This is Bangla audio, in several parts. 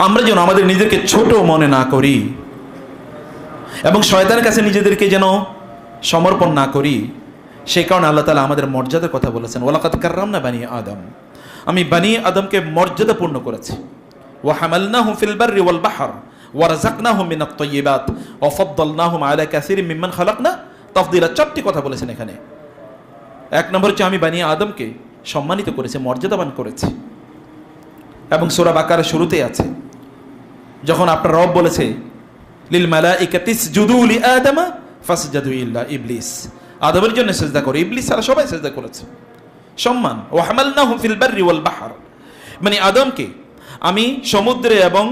আমরা যেন আমাদের নিজেদেরকে ছোট মনে না করি এবং শয়তানের কাছে নিজেদেরকে যেন সমর্পণ না করি। সেই কারণে আল্লাহ তাআলা আমাদের মর্যাদার কথা বলেছেন, ওয়ালাকাদ কাররামনা বানি আদম, আমি বানি আদমকে মর্যাদাপূর্ণ করেছি। ওয়া হামালনাহুম ফিল বাররি ওয়াল বাহর ওয়া রাযাকনাহুম মিনাত তাইয়্যিবাত ওয়া ফাদ্দালনাহুম আলা কাসীরিন মিম্মান খালাকনা তাফদীলা। চারটি কথা বলেছেন এখানে। এক নম্বর হচ্ছে আমি বানি আদমকে সম্মানিত করেছি, মর্যাদাবান করেছি। এবং সূরা বাকারার শুরুতেই আছে, যখন আপনার রব বলেছে লিল মালাইকাতি ইসজুদু লি আদমা ফাসজাদু ইল্লা ইবলিস, আদমের জন্য সিজদা করে, ইবলিস আর সবাই সিজদা করেছে। সম্মান। ওয়া হামালনাহুম ফিল বাররি ওয়াল বাহর, মানে আদমকে আমি সমুদ্রে এবং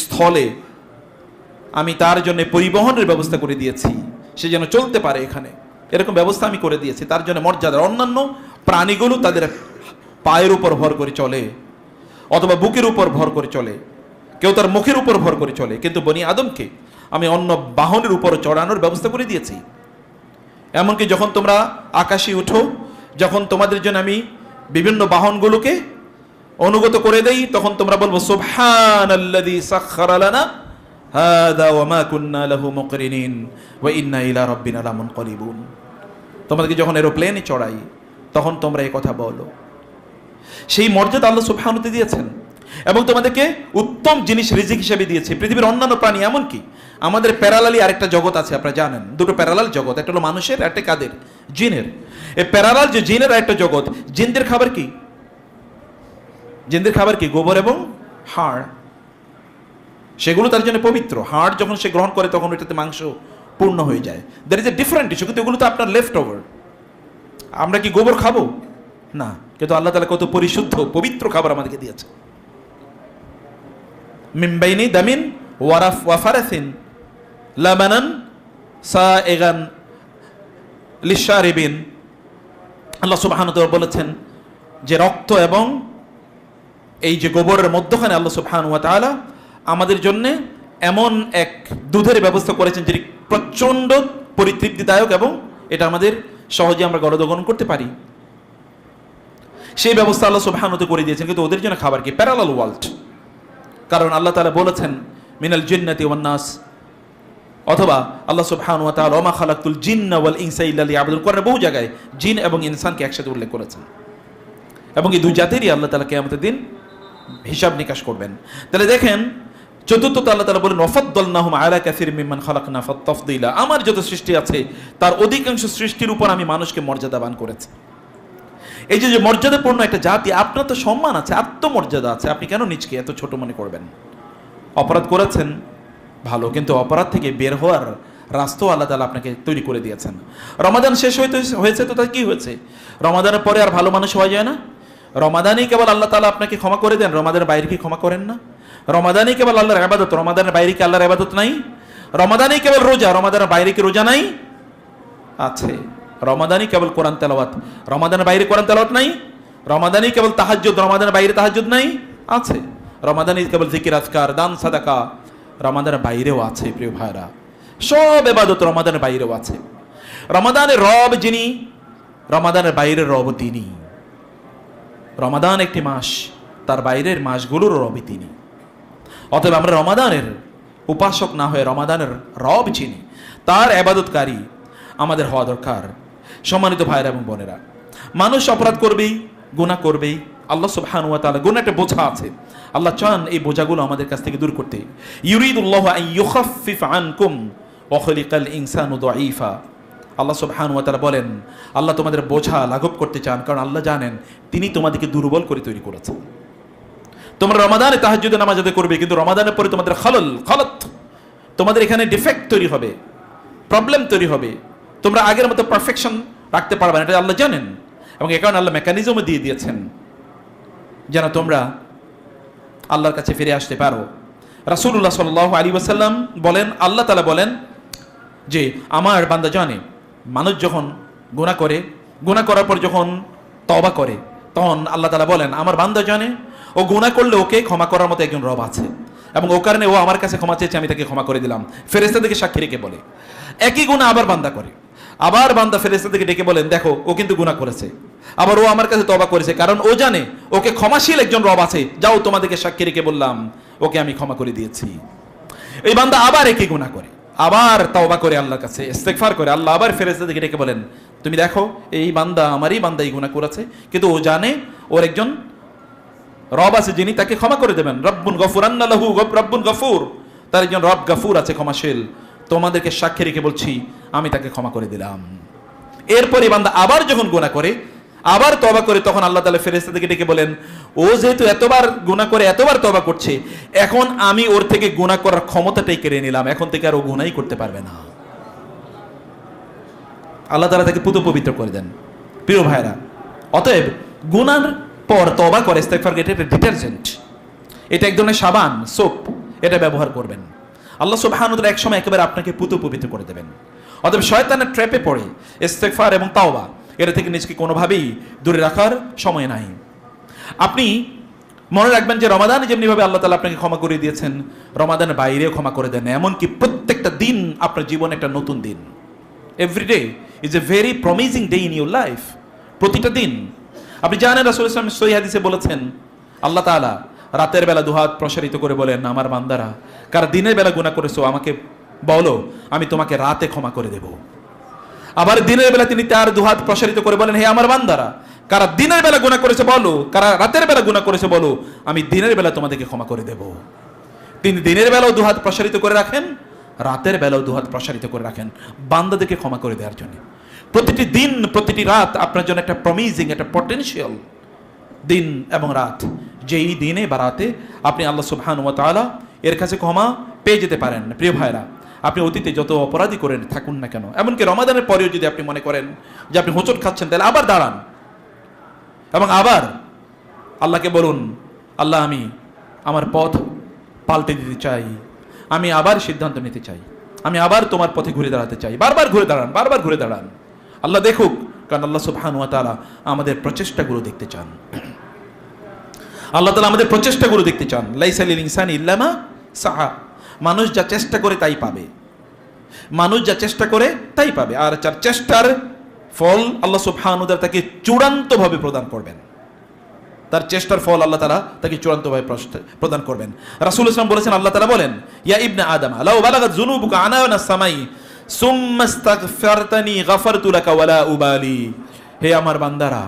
স্থলে আমি তার জন্য পরিবহনের ব্যবস্থা করে দিয়েছি, সে যেন চলতে পারে, এখানে এরকম ব্যবস্থা আমি করে দিয়েছি। তার জন্য মর্যাদা। অন্যান্য প্রাণীগুলো তাদের পায়ের উপর ভর করে চলে অথবা বুকের উপর ভর করে চলে, কেউ তার মুখের উপর ভর করে চলে, কিন্তু বনি আদমকে আমি অন্য বাহনের উপর চড়ানোর ব্যবস্থা করে দিয়েছি। এমনকি যখন তোমরা আকাশে উঠো, যখন তোমাদের জন্য আমি বিভিন্ন বাহনগুলোকে অনুগত করে দেই, তখন তোমরা বলবো সুবহানাল্লাযী সাখখারা লানা হাযা ওয়া মা কুন্না লাহু মুকরিনিন ওয়া ইন্না ইলা রাব্বিনা লামুনকালিবুন। তোমাদেরকে যখন এরোপ্লেনে চড়াই তখন তোমরা এই কথা বলো। সেই মর্যাদা আল্লাহ সুবহানাহু ওয়া তাআলা দিয়েছেন এবং তোমাদেরকে উত্তম জিনিস রিজিক হিসেবে দিয়েছে। পৃথিবীর অন্যান্য প্রাণী, এমনকি আমাদের প্যারালালি আরেকটা জগৎ আছে, আপনারা জানেন, দুটো প্যারালাল জগৎ, একটা হলো মানুষের, একটা কাদের, জিনের। এই প্যারালাল যে জিনের একটা জগৎ, জিনদের খাবার কি? জিনদের খাবার কি? গোবর এবং হাড়। সেগুলো তার জন্য পবিত্র। হাড় যখন সে গ্রহণ করে তখন ওইটাতে মাংস পূর্ণ হয়ে যায়। That is a different issue. কিন্তু এগুলো তো আপনার লেফট ওভার। আমরা কি গোবর খাবো না? কিন্তু আল্লাহ তাআলা কত পরিশুদ্ধ পবিত্র খাবার আমাদেরকে দিয়েছে। মিন বাইনি দামিন ওয়া ফারাসিন লাবানান সাইগান লিশারিবিন। আল্লাহ সুবহানাহু ওয়া তাআলা বলেছেন যে রক্ত এবং এই যে গোবরের মধ্যখানে আল্লাহ সুবহানাহু ওয়া তাআলা আমাদের জন্য এমন এক দুধের ব্যবস্থা করেছেন যেটি প্রচণ্ড পরিতৃপ্তিদায়ক এবং এটা আমাদের সহজে আমরা গ্রহণ করতে পারি। সেই ব্যবস্থা আল্লাহ সুবহানাহু ওয়া তাআলা করে দিয়েছেন। কিন্তু ওদের জন্য খাবার কি? Parallel world. কারণ আল্লাহ তাআলা বলেছেন মিনাল জিন্নাতি ওয়ান নাস, অথবা আল্লাহ সুবহানাহু ওয়া তাআলা ওয়া মা খালাকতুল জিন্না ওয়াল ইনসা ইল্লা লিয়াবুদুন। কোরআনে বহু জায়গায় জিন এবং ইনসানকে একসাথে উল্লেখ করেছেন এবং এই দুই জাতিরই আল্লাহ তাআলা কিয়ামতের দিন হিসাব নিকাশ করবেন। তাহলে দেখেন, চতুর্থত আল্লাহ তাআলা বলেন ওয়াফাদ্দালনাহুম আলা কাসীরিম মিম্মান খালাকনা তাফদীলা। আমার যত সৃষ্টি আছে তার অধিকাংশ সৃষ্টির উপর আমি মানুষকে মর্যাদাবান করেছি। এই যে মর্যাদাপূর্ণ একটা জাতি, আপনার তো সম্মান আছে, আত্মমর্যাদা আছে, আপনি কেন নিজকে এত ছোট মনে করবেন? অপরাধ করেছেন ভালো, কিন্তু অপরাধ থেকে বের হওয়ার রাস্তাও আল্লাহ তাআলা আপনাকে তৈরি করে দিয়েছেন। রমাদান শেষ হয়েছে তো তার কি হয়েছে? রমাদানের পরে আর ভালো মানুষ হওয়া যায় না? রমাদানেই কেবল আল্লাহ তাআলা আপনাকে ক্ষমা করে দেন, রমাদানের বাইরে কি ক্ষমা করেন না? রমাদানেই কেবল আল্লাহর ইবাদত, রমাদানের বাইরে কি আল্লাহর ইবাদত নাই? রমাদানেই কেবল রোজা, রমাদানের বাইরে কি রোজা নাই? আছে। রমাদানই কেবল কোরআন তেলাওয়াত, রমাদানের বাইরে কোরআন তেলাওয়াত নাই? রমাদানই কেবল তাহাজ্জুদ, রমাদানের বাইরে তাহাজ্জুদ নাই? আছে। রমাদানই কেবল জিকির আজকার, দান সাদাকা, রমাদানের বাইরেও আছে। প্রিয় ভাইরা, সব ইবাদত রমাদানের বাইরেও আছে। রমাদানের রব যিনি, রমাদানের বাইরের রব তিনি। রমাদান একটি মাস, তার বাইরের মাসগুলোর রবই তিনি। অতএব আমরা রমাদানের উপাসক না হয়ে রমাদানের রব যিনি, তার ইবাদতকারী আমাদের হওয়া দরকার। সম্মানিত ভাইরা এবং বোনেরা, মানুষ অপরাধ করবেই, গুনাহ করবেই। আল্লাহ সুবহানাহু ওয়া তাআলা, গুনাহ একটা বোঝা আছে, আল্লাহ চান এই বোঝাগুলো আমাদের কাছ থেকে দূর করতে। ইউরিদুল্লাহু আন ইউখাফফিফ আনকুম ওয়া খালিকাল ইনসানু দাঈফা। আল্লাহ সুবহানাহু ওয়া তাআলা বলেন, আল্লাহ তোমাদের বোঝা লাঘব করতে চান, কারণ আল্লাহ জানেন তিনি তোমাদেরকে দুর্বল করে তৈরি করেছেন। তোমরা রমাদানে তাহাজ্জুদের নামাজ আদায় করবে, কিন্তু রমাদানের পরে তোমাদের খালাত, তোমাদের এখানে ডিফেক্ট তৈরি হবে, প্রবলেম তৈরি হবে, তোমরা আগের মতো পারফেকশন রাখতে পারবে না, এটা আল্লাহ জানেন। এবং এ কারণে আল্লাহ মেকানিজমও দিয়ে দিয়েছেন যেন তোমরা আল্লাহর কাছে ফিরে আসতে পারো। রাসূলুল্লাহ সাল্লাল্লাহু আলাইহি ওয়াসাল্লাম বলেন, আল্লাহ তাআলা বলেন যে আমার বান্দা জানে, মানুষ যখন গুনাহ করে, গুনাহ করার পর যখন তওবা করে, তখন আল্লাহ তাআলা বলেন আমার বান্দা জানে ও গুনাহ করলে ওকে ক্ষমা করার মতো একজন রব আছে, এবং ও কারণে ও আমার কাছে ক্ষমা চেয়েছে, আমি তাকে ক্ষমা করে দিলাম। ফেরেশতাদেরকে সাক্ষী রেখে বলে। একই গুনাহ আবার বান্দা করে, আবার বান্দা ফেরেশতাদেরকে ডেকে বলেন দেখো ও কিন্তু গুনাহ করেছে, আবার ও আমার কাছে তওবা করেছে, কারণ ও জানে ওকে ক্ষমাশীল একজন রব আছে। যাও তোমাদেরকে সাক্ষী রেখে বললাম ওকে আমি ক্ষমা করে দিয়েছি। এই বান্দা আবার একই গুনাহ করে, আবার তওবা করে আল্লাহর কাছে ইস্তেগফার করে, আল্লাহ আবার ফেরেশতাদেরকে ডেকে বলেন, তুমি দেখো এই বান্দা আমারই বান্দা এই গুনাহ করেছে, কিন্তু ও জানে ওর একজন রব আছে যিনি তাকে ক্ষমা করে দেবেন। রব্বুন গফুরান লাহু, রব্বুন গফুর, তার একজন রব গফুর আছে, ক্ষমাশীল। তোমাদেরকে সাক্ষী রেখে বলছি আমি তাকে ক্ষমা করে দিলাম। এরপরে বান্দা আবার যখন গুনাহ করে, আবার তওবা করে, তখন আল্লাহ তাআলা ফেরেশতাদেরকে ডেকে বলেন, ও যেহেতু এতবার গুনাহ করে এতবার তওবা করছে, এখন আমি ওর থেকে গুনাহ করার ক্ষমতাটাই কেড়ে নিলাম, এখন থেকে আর ও গুনাহই করতে পারবে না। আল্লাহ তাআলা তাকে পুত পবিত্র করে দেন। প্রিয় ভাইরা, অতএব গুনার পর তওবা করে ইস্তেগফার, এটা একটা ডিটারজেন্ট, এটা এক ধরনের সাবান, সোপ, এটা ব্যবহার করবেন। আল্লাহ সুবহানাহু ওয়া তাআলা একসময় একেবারে আপনাকে পুত পবিত্র করে দেবেন। অতএব শয়তানের ট্র্যাপে পড়ে ইস্তেগফার এবং তাওবা এটা থেকে নিজেকে কোনোভাবেই দূরে রাখার সময় নাই। আপনি মনে রাখবেন যে রমাদানে যেমনিভাবে আল্লাহ তাআলা আপনাকে ক্ষমা করে দিয়েছেন, রমাদানের বাইরেও ক্ষমা করে দেন। এমনকি প্রত্যেকটা দিন আপনার জীবনে একটা নতুন দিন। Every day is a very promising day in your life. প্রতিটা দিন আপনি জানেন, রাসূল সাল্লাল্লাহু আলাইহি ওয়াসাল্লাম সহিহ হাদিসে বলেছেন, আল্লাহ তাআলা রাতের বেলা দুহাত প্রসারিত করে বলেন, আমার বান্দারা কারা দিনের বেলা গুনাহ করেছো আমাকে বলো, আমি তোমাকে রাতে ক্ষমা করে দেব। আবার দিনের বেলা তিনি তার দুহাত প্রসারিত করে বলেন, হে আমার বান্দারা কারা দিনের বেলা গুনাহ করেছে বলো, কারা রাতের বেলা গুনাহ করেছে বলো, আমি দিনের বেলা তোমাদেরকে ক্ষমা করে দেব। তিনি দিনের বেলাও দুহাত প্রসারিত করে রাখেন, রাতের বেলাও দুহাত প্রসারিত করে রাখেন বান্দাদেরকে ক্ষমা করে দেওয়ার জন্য। প্রতিটি দিন প্রতিটি রাত আপনার জন্য একটা প্রমিজিং, একটা পটেনশিয়াল দিন এবং রাত, যেই দিনে বা রাতে আপনি আল্লাহ সুবহানাহু ওয়া তাআলা এর কাছে ক্ষমা পেয়ে যেতে পারেন। প্রিয় ভাইরা, আপনি অতীতে যত অপরাধী করে থাকুন না কেন, এমনকি রমাদানের পরেও যদি আপনি মনে করেন যে আপনি হোঁচট খাচ্ছেন, তাহলে আবার দাঁড়ান এবং আবার আল্লাহকে বলুন, আল্লাহ আমি আমার পথ পাল্টে দিতে চাই, আমি আবার সিদ্ধান্ত নিতে চাই, আমি আবার তোমার পথে ঘুরে দাঁড়াতে চাই। বারবার ঘুরে দাঁড়ান, বারবার ঘুরে দাঁড়ান, আল্লাহ দেখুক, কারণ আল্লাহ সুবহানাহু ওয়া তাআলা আমাদের প্রচেষ্টাগুলো দেখতে চান। আল্লাহ তাআলা আমাদের প্রচেষ্টাগুলো দেখতে চান। লাইসা লিল ইনসানি ইল্লা মা সাআ, মানুষ যা চেষ্টা করে তাই পাবে, মানুষ যা চেষ্টা করে তাই পাবে। আর যার চেষ্টার ফল আল্লাহ সুবহানাহু ওয়া তাআলা তাকে চূড়ান্তভাবে প্রদান করবেন, তার চেষ্টার ফল আল্লাহ তাআলা তাকে চূড়ান্তভাবে প্রদান করবেন। রাসূল সাল্লাল্লাহু বলেছেন, আল্লাহ তাআলা বলেন, ইয়া ইবনা আদম লাউ বালাগাত যুনুবুকা আনানা সামাই সুম্মা ইস্তাগফারতানি গাফারতু লাকা ওয়ালা উবালি, হে আমার বান্দারা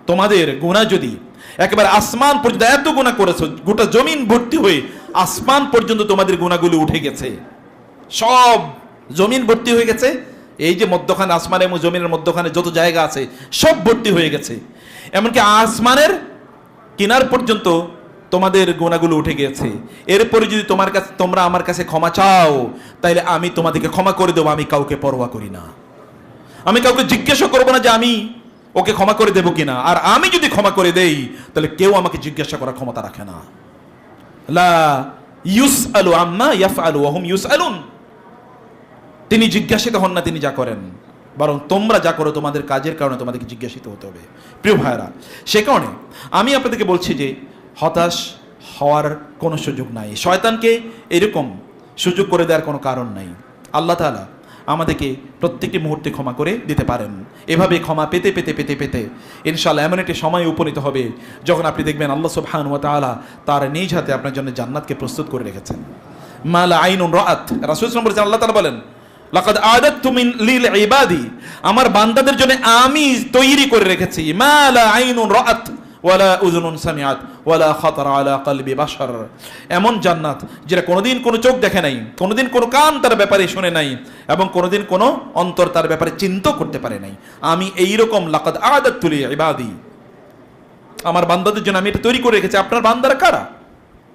তোমাদের গুনাহ যদি একেবারে আসমান পর্যন্ত, এত গুনাহ করেছো গোটা জমিন ভর্তি হয়ে আসমান পর্যন্ত তোমাদের গুনাহগুলো উঠে গেছে, সব জমিন ভর্তি হয়ে গেছে, এই যে মধ্যখানে আসমান এবং জমিনের মধ্যখানে যত জায়গা আছে সব ভর্তি হয়ে গেছে, এমনকি আসমানের কিনার পর্যন্ত তোমাদের গুনাহগুলো উঠে গেছে, এরপরে যদি তোমরা আমার কাছে ক্ষমা চাও তাইলে আমি তোমাদেরকে ক্ষমা করে দেবো। আমি কাউকে পরোয়া করি না, আমি কাউকে জিজ্ঞাসা করবো না যে আমি ওকে ক্ষমা করে দেবো কিনা। আর আমি যদি ক্ষমা করে দেই তাহলে কেউ আমাকে জিজ্ঞাসা করার ক্ষমতা রাখে না। লা ইউসআলু আম্মা ইয়াফআলু ওয়া হুম ইউসআলুন, তিনি জিজ্ঞাসিত হন না তিনি যা করেন, বরং তোমরা যা করো তোমাদের কাজের কারণে তোমাদেরকে জিজ্ঞাসিত হতে হবে। প্রিয় ভাইরা, সে কারণে আমি আপনাদেরকে বলছি যে হতাশ হওয়ার কোনো সুযোগ নাই, শয়তানকে এরকম সুযোগ করে দেওয়ার কোনো কারণ নাই। আল্লাহ তাআলা আমাদেরকে প্রত্যেকটি মুহূর্তে ক্ষমা করে দিতে পারেন। এভাবে ক্ষমা পেতে পেতে পেতে পেতে ইনশাআল্লাহ এমন একটি সময় উপনীত হবে যখন আপনি দেখবেন আল্লাহ সুবহানাহু ওয়া তাআলা তার নিজ হাতে আপনার জন্য জান্নাতকে প্রস্তুত করে রেখেছেন। মা লা আইনুন রাআত, রাসূল সাল্লাল্লাহু আলাইহি ওয়াসাল্লাম বলেছেন, আল্লাহ তাআলা বলেন, লাকাদ আ'দাদতু লিল ইবাদি, আমার বান্দাদের জন্য আমি তৈরি করে রেখেছি মা লা আইনুন রাআত ওয়ালা উযুনুন সামিআত ওয়ালা খাতারা আলা কলবি বাশার, এমন জান্নাত যেটা কোনোদিন কোনো চোখ দেখে নাই, কোনোদিন কোনো কান তার ব্যাপারে শুনে নাই, এবং কোনোদিন কোনো অন্তর তার ব্যাপারে চিন্তা করতে পারে নাই। আমি এইরকম লাকাদ আ'দাদতু লিল ইবাদি, আমার বান্দাদের জন্য আমি এটা তৈরি করে রেখেছি। আপনার বান্দারা কারা?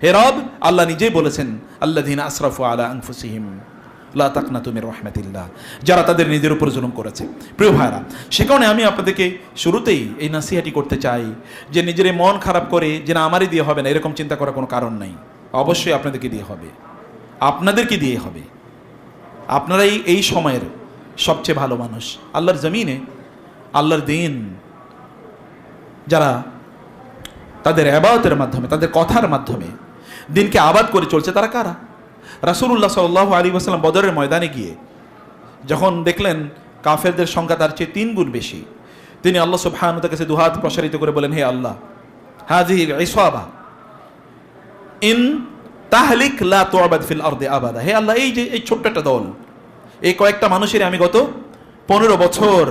হে রব, আল্লাহ নিজেই বলেছেন, আল্লাযীনা আসরাফু আলা আনফুসিহিম লা তাকনাতু মির রাহমাতিল্লাহ, যারা তাদের নিজের উপর জুলুম করেছে। প্রিয় ভাইরা, সে কারণে আমি আপনাদেরকে শুরুতেই এই নাসিহাটি করতে চাই যে নিজের মন খারাপ করে যে না আমারই দিয়ে হবে না, এরকম চিন্তা করার কোনো কারণ নাই। অবশ্যই আপনাদেরকে দিয়ে হবে, আপনাদেরকে দিয়ে হবে। আপনারাই এই সময়ের সবচেয়ে ভালো মানুষ। আল্লাহর জমিনে আল্লাহর দিন যারা তাদের ইবাদতের মাধ্যমে, তাদের কথার মাধ্যমে দিনকে আবাদ করে চলছে, তারা কারা? রাসূলুল্লাহ সাল্লাল্লাহু আলাইহি ওয়াসাল্লাম বদরের ময়দানে গিয়ে যখন দেখলেন কাফেরদের সংখ্যা তার চেয়ে 3 গুণ বেশি, তিনি আল্লাহ সুবহানাহু ওয়া তাআলার কাছে দুহাত প্রসারিত করে বলেন, হে আল্লাহ, হাযিহিল ইসাবা ইন তাহলিক লা তু'বাদ ফিল আরদি আবাদা। হে আল্লাহ, এই যে এই ছোট্ট একটা দল, এই কয়েকটা মানুষের আমি গত 15 বছর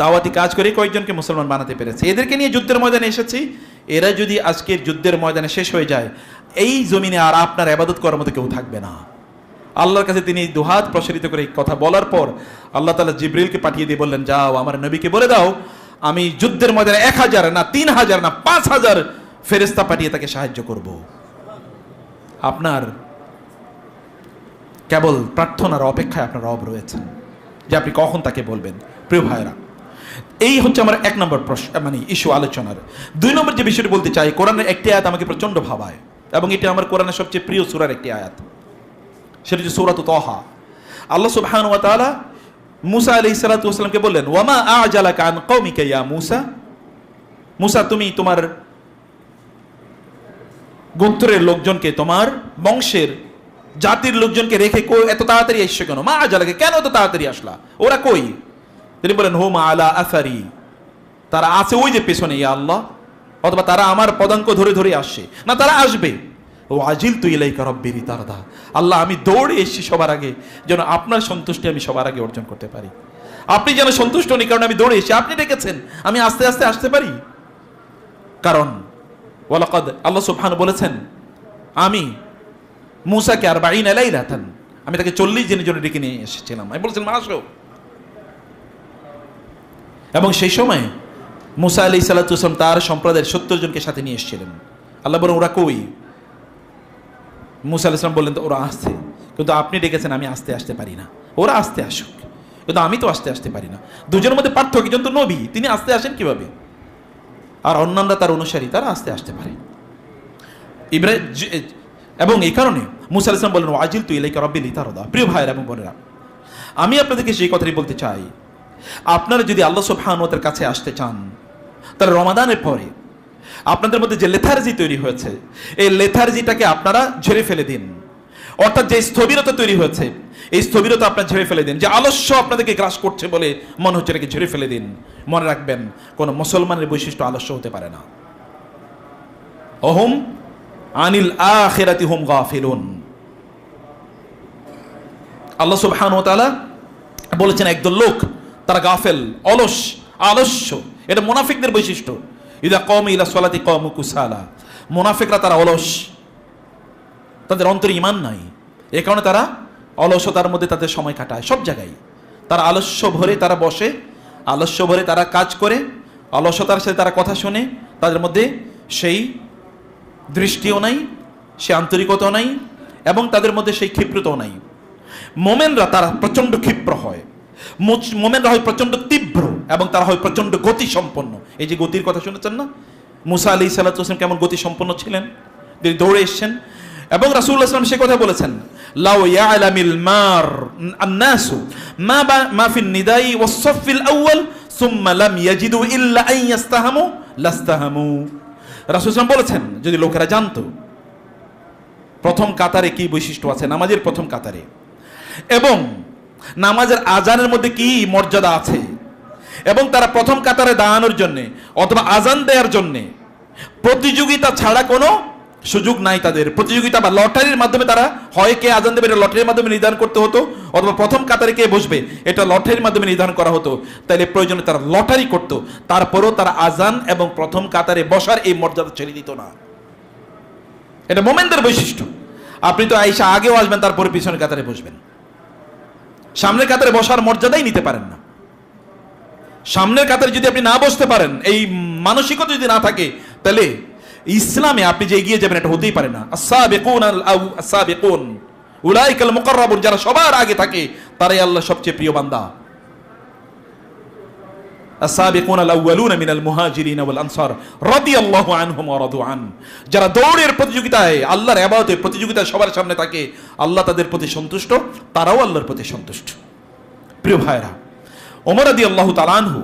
দাওয়াতি কাজ করে কয়েকজনকে মুসলমান বানাতে পেরেছি, এদেরকে নিয়ে যুদ্ধের ময়দানে এসেছি। এরা যদি আজকের যুদ্ধের ময়দানে শেষ হয়ে যায়, এই জমিনে আর আপনার ইবাদত করার মতো কেউ থাকবে না। আল্লাহর কাছে তিনি দুহাত প্রসারিত করে কথা বলার পর আল্লাহ তাআলা জিবরিলকে পাঠিয়ে দিয়ে বললেন, যাও আমার নবীকে বলে দাও আমি যুদ্ধের ময়দানে 1000 না 3000 না 5000 ফেরেশতা পাঠিয়ে তাকে সাহায্য করব। আপনার কেবল প্রার্থনার অপেক্ষায় আপনার রব রয়েছেন যে আপনি কখন তাকে বলবেন। প্রিয় ভাইরা, এই হচ্ছে আমার 1 নম্বর ইস্যু আলোচনার। 2 নম্বর যে বিষয়টি বলতে চাই, কোরআনের একটি আয়াত আমাকে প্রচন্ড ভাবায় এবং এটা আমার কোরআনের সবচেয়ে প্রিয় সূরার একটি আয়াত, সেটা হচ্ছে সূরাত তাহা। আল্লাহ সুবহানাহু ওয়া তাআলা মুসা আলাইহিস সালাতু ওয়াস সালামকে বললেন, ওয়ামা আ'জালাকা আন কওমিকা ইয়া মুসা। মুসা, তুমি তোমার গোত্রের লোকজনকে, তোমার বংশের জাতির লোকজনকে রেখে এত তাড়াতাড়ি এসছো কেন? মা আ'জালাকা, কেন এত তাড়াতাড়ি আসলা? ওরা কই? তিনি বলেন, হুম আলা আসারি, তারা আছে ওই যে পেছনে, ইয়া আল্লাহ, অথবা তারা আমার পদাঙ্ক ধরে ধরে আসছে, না তারা আসবে। ও আজিলতু ইলাইকা রাব্বি লিতারদা, আল্লাহ আমি দৌড়ে এসেছি সবার আগে যেন আপনার সন্তুষ্টি আমি সবার আগে অর্জন করতে পারি। আপনি যেন সন্তুষ্ট হন, কারণে আমি দৌড়ে এসেছি, আপনি ডেকেছেন, আমি আস্তে আস্তে আসতে পারি। কারণ ওয়ালাকাদ আল্লাহ সুবহানাহু বলেছেন, আমি মুসাকে 40 লাইলাতান, আমি তাকে 40 দিনের জন্য ডেকে নিয়ে এসেছিলাম। আমি বলেছিলাম আসো। এবং সেই সময় মুসা আলাইহিস সালাতু ওয়াস সালাম তার সম্প্রদায়ের 70 জনকে সাথে নিয়ে এসেছিলেন। আল্লাহ বলেন, ওরা কই? মুসা আলাইহিস সালাম বললেন, তো ওরা আসছে, কিন্তু আপনি ডেকেছেন, আমি আসতে পারি না। ওরা আসতে আসুক, কিন্তু আমি তো আসতে পারি না। দুজনের মধ্যে পার্থক্য, একজন তো নবী, তিনি আসতে আসেন কিভাবে, আর অন্যান্যরা তার অনুসারী, তারা আসতে পারে। ইব্রাহিম, এবং এই কারণে মুসা আলাইহিস সালাম বললেন, আজিলতু ইলাইকা রাব্বি লিতারদা। প্রিয় ভাইয়েরা এবং বোনেরা, আমি আপনাদেরকে সেই কথাই বলতে চাই, আপনারা যদি আল্লাহ সুবহানাহু ওয়া তাআলার কাছে আসতে চান, তাহলে রমাদানের পরে আপনাদের মধ্যে যে লেথার্জি তৈরি হয়েছে, এই লেথার্জিটাকে আপনারা ঝেড়ে ফেলে দিন। অর্থাৎ যে স্থবিরতা তৈরি হয়েছে, এই স্থবিরতা আপনারা ঝেড়ে ফেলে দিন। যে আলস্য আপনাদেরকে গ্রাস করছে বলে মনে হচ্ছে, এটাকে ঝেড়ে ফেলে দিন। মনে রাখবেন, কোন মুসলমানের বৈশিষ্ট্য আলস্য হতে পারে না। অহুম আনিল আখিরাতি হুম গাফিলুন। আল্লাহ সুবহানাহু ওয়া তাআলা বলেছেন, একদল লোক তারা গাফেল, অলস, আলস্য। এটা মুনাফিকদের বৈশিষ্ট্য। ইযা কামু ইলা সালাতি কামু কুসালা। মুনাফিকরা তারা অলস, তাদের অন্তরে ঈমান নাই, এই কারণে তারা অলসতার মধ্যে তাদের সময় কাটায়। সব জায়গায় তারা আলস্য ভরে তারা বসে, আলস্য ভরে তারা কাজ করে, অলসতার সাথে তারা কথা শোনে। তাদের মধ্যে সেই দৃষ্টিও নাই, সে আন্তরিকতাও নাই, এবং তাদের মধ্যে সেই ক্ষিপ্রতাও নাই। মোমেনরা তারা প্রচন্ড ক্ষিপ্র হয়, মোমেনরা হয় প্রচন্ড তীব্র, এবং তারা হয় প্রচন্ড গতি সম্পন্ন। এই যে গতির কথা শুনেছেন না, মুসা আলাইহিস সালাতু ওয়াস সালাম কেমন গতি সম্পন্ন ছিলেন, তিনি দৌড়ে এসেছেন। এবং রাসূলুল্লাহ সাল্লাল্লাহু আলাইহি ওয়াসাল্লাম সে কথা বলেছেন, লাউ ইয়ালামিল মার আন-নাসু মা ফিন নিদাই ওয়াস সাফিল আউয়াল সুম্মা লাম ইয়াজিদু ইল্লা আন ইয়াস্তাহামু লাস্তাহামু। রাসূল সাল্লাল্লাহু বলেছেন, যদি লোকেরা জানতো প্রথম কাতারে কি বৈশিষ্ট্য আছে, নামাজের প্রথম কাতারে, এবং নামাজের আজানের মধ্যে কি মর্যাদা আছে, এবং তারা প্রথম কাতারে দাঁড়ানোর জন্য অথবা আজান দেওয়ার জন্য প্রতিযোগিতা ছাড়া কোনো সুযোগ নাই তাদের। প্রতিযোগিতা বা লটারির মাধ্যমে তারা হয় কে আজান দেবে, এটা লটারির মাধ্যমে নির্ধারণ করতে হতো, অথবা প্রথম কাতারে কে বসবে এটা লটারির মাধ্যমে নির্ধারণ করা হতো। তাইলে প্রয়োজনে তারা লটারি করতো, তারপরেও তারা আজান এবং প্রথম কাতারে বসার এই মর্যাদা ছেড়ে দিত না। এটা মোমেনদের বৈশিষ্ট্য। আপনি তো আয়েশা আগেও আসবেন, তারপরে পিছনের কাতারে বসবেন, সামনের কাতারে বসার মর্যাদাই নিতে পারেন না। সামনের কাতারে যদি আপনি না বসতে পারেন, এই মানসিকতা যদি না থাকে, তাহলে ইসলামে আপনি যে এগিয়ে যাবেন এটা হতেই পারে না। আস-সাবিকুন উলাইকাল মুকাররাবুন, যারা সবার আগে থাকে তারাই আল্লাহর সবচেয়ে প্রিয় বান্দা। আস-সাবিকুন আল-আউয়ালুনা মিনাল মুহাজিরিন ওয়াল আনসার রাদিয়াল্লাহু আনহুম ওয়া রাদু আন। যারা দৌড়ের প্রতিযোগিতায়, আল্লাহর ইবাদতে প্রতিযোগিতায় সবার সামনে থাকে, আল্লাহ তাদের প্রতি সন্তুষ্ট, তারাও আল্লাহর প্রতি সন্তুষ্ট। প্রিয় ভাইরা, ওমর রাদিয়াল্লাহু তাআলা আনহু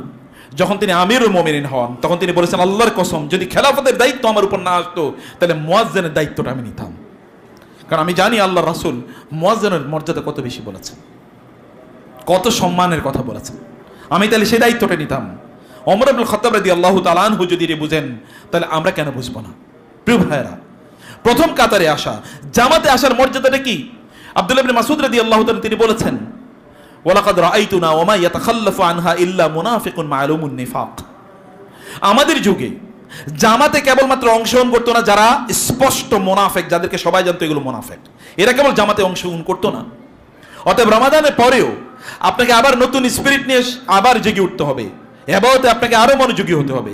যখন তিনি আমিরুল মুমিনিন হন, তখন তিনি বলেছেন, আল্লাহর কসম যদি খেলাফতের দায়িত্ব আমার উপর না আসতো, তাহলে মুয়াজ্জিনের দায়িত্বটা আমি নিতাম। কারণ আমি জানি আল্লাহর রাসূল মুয়াজ্জিনের মর্যাদা কত বেশি বলেছেন, কত সম্মানের কথা বলেছেন। আমি তাহলে সেই দায়িত্বটা নিতাম। ওমর ইবনে খাত্তাব রাদিয়াল্লাহু তাআলা আনহু যদি বুঝেন, তাহলে আমরা কেন বুঝবো না? প্রিয় ভাইরা, প্রথম কাতারে আসা, জামাতে আসার মর্যাদাটা কি? আব্দুল্লাহ ইবনে মাসউদ রাদিয়াল্লাহু তাআলা তিনি বলেছেন, ওয়ালাকাদ রাআইতুনা ওয়া মা ইয়াতাখাল্লাফু আনহা ইল্লা মুনাফিকুন মা'লুমুন নিফাক। আমাদের যুগে জামাতে কেবলমাত্র অংশগ্রহণ করতো না যারা স্পষ্ট মুনাফিক, যাদেরকে সবাই জানতো এগুলো মুনাফিক, এরা কেবল জামাতে অংশগ্রহণ করতো না। অতএব রমাদানের পরেও আপনাকে আবার নতুন স্পিরিট নিয়ে আবার জেগে উঠতে হবে, ইবাদতে আপনাকে আরো মনোযোগী হতে হবে,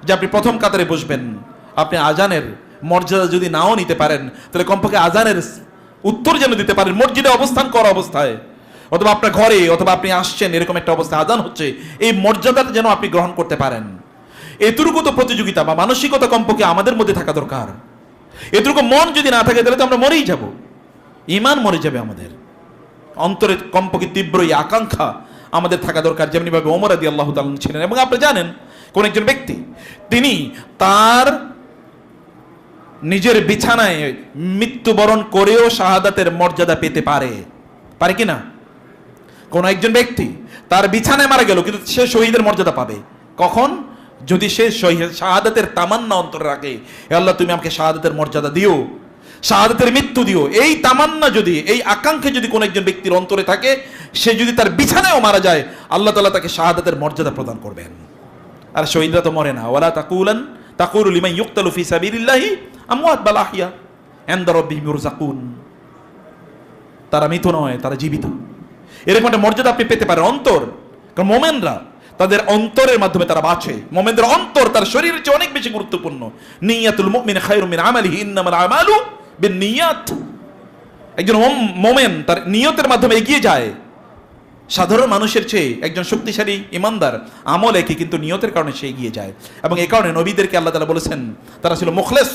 যে আপনি প্রথম কাতারে বসবেন। আপনি আজানের মর্যাদা যদি নাও নিতে পারেন, তাহলে কমপক্ষে আজানের উত্তর যেন দিতে পারেন মসজিদে অবস্থান করা অবস্থায়, অথবা আপনার ঘরে, অথবা আপনি আসছেন এরকম একটা অবস্থা আজান হচ্ছে, এই মর্যাদাটা যেন আপনি গ্রহণ করতে পারেন। এতটুকু তো প্রতিযোগিতা বা মানসিকতা কমপক্ষে আমাদের মধ্যে থাকা দরকার। এতটুকু মন যদি না থাকে তাহলে তো আমরা মরেই যাব, ঈমান মরে যাবে আমাদের। অন্তরে কমপক্ষে তীব্র এই আকাঙ্ক্ষা আমাদের থাকা দরকার, যেমনিভাবে ওমর রাদিয়াল্লাহু তাআলা ছিলেন। এবং আপনি জানেন, কোন একজন ব্যক্তি তিনি তার নিজের বিছানায় মৃত্যুবরণ করেও শাহাদাতের মর্যাদা পেতে পারে, পারে কিনা? কোন একজন ব্যক্তি তার বিছানায় মারা গেল, কিন্তু সে শহীদের মর্যাদা পাবে। কখন? যদি সে শাহাদাতের তামান্না অন্তরে রাখে, আল্লাহ তুমি আমাকে শাহাদাতের মর্যাদা দিও, শাহাদাতের মৃত্যু দিও, এই তামান্না যদি, এই আকাঙ্ক্ষা যদি কোন একজন ব্যক্তির অন্তরে থাকে, সে যদি তার বিছানায়ও মারা যায়, আল্লাহ তাআলা তাকে শাহাদাতের মর্যাদা প্রদান করবেন। আর শহীদরা তো মরে না। ওয়ালা তাকুলু লিমান ইউকতালু ফি সাবিলিল্লাহি আমওয়াত বাল আহইয়া ইনদা রাব্বিহিম ইরযাকুন। তারা মৃত নয়, তারা জীবিত। এরকম একটা মর্যাদা আপনি পেতে পারেন অন্তর। কারণ মোমেনরা তাদের অন্তরের মাধ্যমে তারা বাঁচে। মোমেনদের অন্তর তার শরীরের চেয়ে অনেক বেশি গুরুত্বপূর্ণ। নিয়াতুল মুমিন খায়রুম মিন আমালিহি ইন্নামাল আমালু বিন্নিয়াত। একজন মোমেন তার নিয়তের মাধ্যমে এগিয়ে যায় সাধারণ মানুষের চেয়ে। একজন শক্তিশালী ইমানদার আমল একই, কিন্তু নিয়তের কারণে সে এগিয়ে যায়। এবং এই কারণে নবীদেরকে আল্লাহ তাআলা বলেছেন তারা ছিল মুখলেস।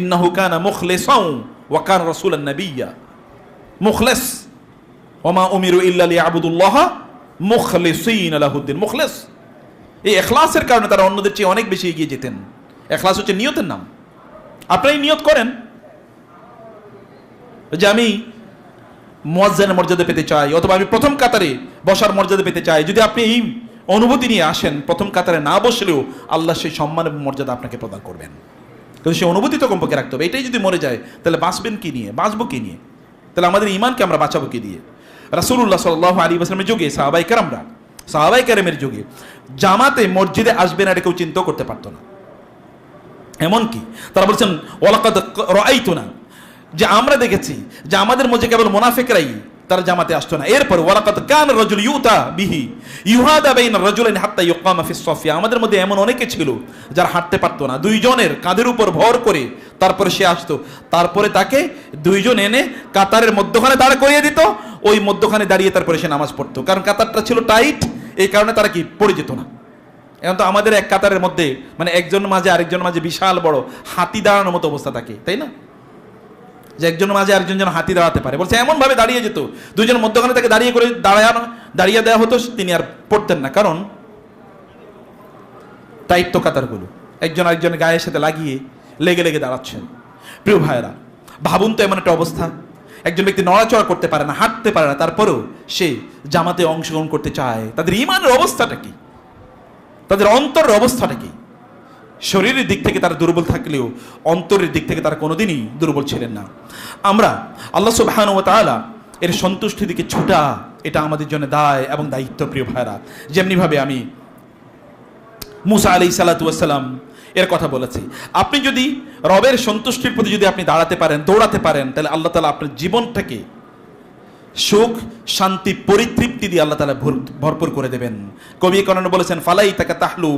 ইন্নাহু কানা মুখলিসাও ওয়া কানা রাসূলান নাবিয়্যা। মুখলেস, ওয়া মা উমিরু ইল্লা লিয়াবুদুল্লাহ মুখলিসিনা লাহুদ্দিন। মুখলেস, এই ইখলাসের কারণে তারা অন্যদের চেয়ে অনেক বেশি এগিয়ে যেতেন। ইখলাস হচ্ছে নিয়তের নাম। আপনারা নিয়ত করেন যে আমি মুয়াজ্জিনের মর্যাদা পেতে চাই, অথবা আমি প্রথম কাতারে বসার মর্যাদা পেতে চাই। যদি আপনি এই অনুভূতি নিয়ে আসেন, প্রথম কাতারে না বসলেও আল্লাহ সেই সম্মান এবং মর্যাদা আপনাকে প্রদান করবেন। কিন্তু সেই অনুভূতি তো কমপক্ষে রাখতে হবে। এটাই যদি মরে যায়, তাহলে বাঁচবেন কি নিয়ে, বাঁচবো কি নিয়ে? তাহলে আমাদের ঈমানকে আমরা বাঁচাবো কি দিয়ে? রাসূলুল্লাহ সাল্লাল্লাহু আলাইহি ওয়াসাল্লামের যুগে সাহাবায়ে কেরামের যুগে জামাতে মসজিদে আসবে না এটা কেউ চিন্তাও করতে পারতো না। এমনকি তারা বলছেন ওয়ালাকাদ রাআইতুনা, যে আমরা দেখেছি যে আমাদের মধ্যে কেবল মুনাফিকরাই তারা জামাতে আসতো না। এরপর ওয়ালাকাদ কানা রাজুল ইউতা বিহি ইউহাদা বাইনা রাজুলাইন হাত্তা ইউকামা ফিস সাফিয়া। আমাদের মধ্যে এমন অনেকে ছিল যারা হাঁটতে পারতো না, দুইজনের কাঁধের উপর ভর করে তারপরে সে আসতো। তারপরে তাকে দুইজন এনে কাতারের মধ্যখানে দাঁড় করিয়ে দিত, ওই মধ্যখানে দাঁড়িয়ে তারপরে সে নামাজ পড়তো। কারণ কাতারটা ছিল টাইট, এই কারণে তারা কি পড়ে যেত না। এখন তো আমাদের এক কাতারের মধ্যে মানে একজন মাঝে আরেকজন মাঝে বিশাল বড় হাতি দাঁড়ানোর মতো অবস্থা থাকে, তাই না? যে একজন মাঝে আরেকজন যেন হাতি দাঁড়াতে পারে। বলছে এমন ভাবে দাঁড়িয়ে যেত, দুজন মধ্যখানে তাকে দাঁড়িয়ে করে দাঁড়িয়ে দেওয়া হতো, তিনি আর পড়তেন না, কারণ টাইট তো কাতারগুলো একজন আরেকজনের গায়ের সাথে লাগিয়ে লেগে লেগে দাঁড়াচ্ছেন। প্রিয় ভাইয়েরা, ভাবুন তো এমন একটা অবস্থা, একজন ব্যক্তি নড়াচড়া করতে পারে না, হাঁটতে পারে না, তারপরেও সে জামাতে অংশগ্রহণ করতে চায়। তাদের ঈমানের অবস্থাটা কি? তাদের অন্তরের অবস্থাটা কি? শরীরের দিক থেকে তারা দুর্বল থাকলেও অন্তরের দিক থেকে তারা কোনোদিনই দুর্বল ছিলেন না। আমরা আল্লাহ সুবহানাহু ওয়া তাআলা এর সন্তুষ্টির দিকে ছুটা, এটা আমাদের জন্য দায় এবং দায়িত্ব। প্রিয় ভাইরা, যেমনিভাবে আমি মুসা আলাইহিস সালাতু ওয়াস সালাম এর কথা বলেছি, আপনি যদি রবের সন্তুষ্টির প্রতি যদি আপনি দাঁড়াতে পারেন, দৌড়াতে পারেন, তাহলে আল্লাহ তাআলা আপনার জীবনটাকে সুখ, শান্তি, পরিতৃপ্তি দিয়ে আল্লাহ তাআলা ভরপুর করে দেবেন। কবি কারণে বলেছেন ফালাইতাকা তাহলু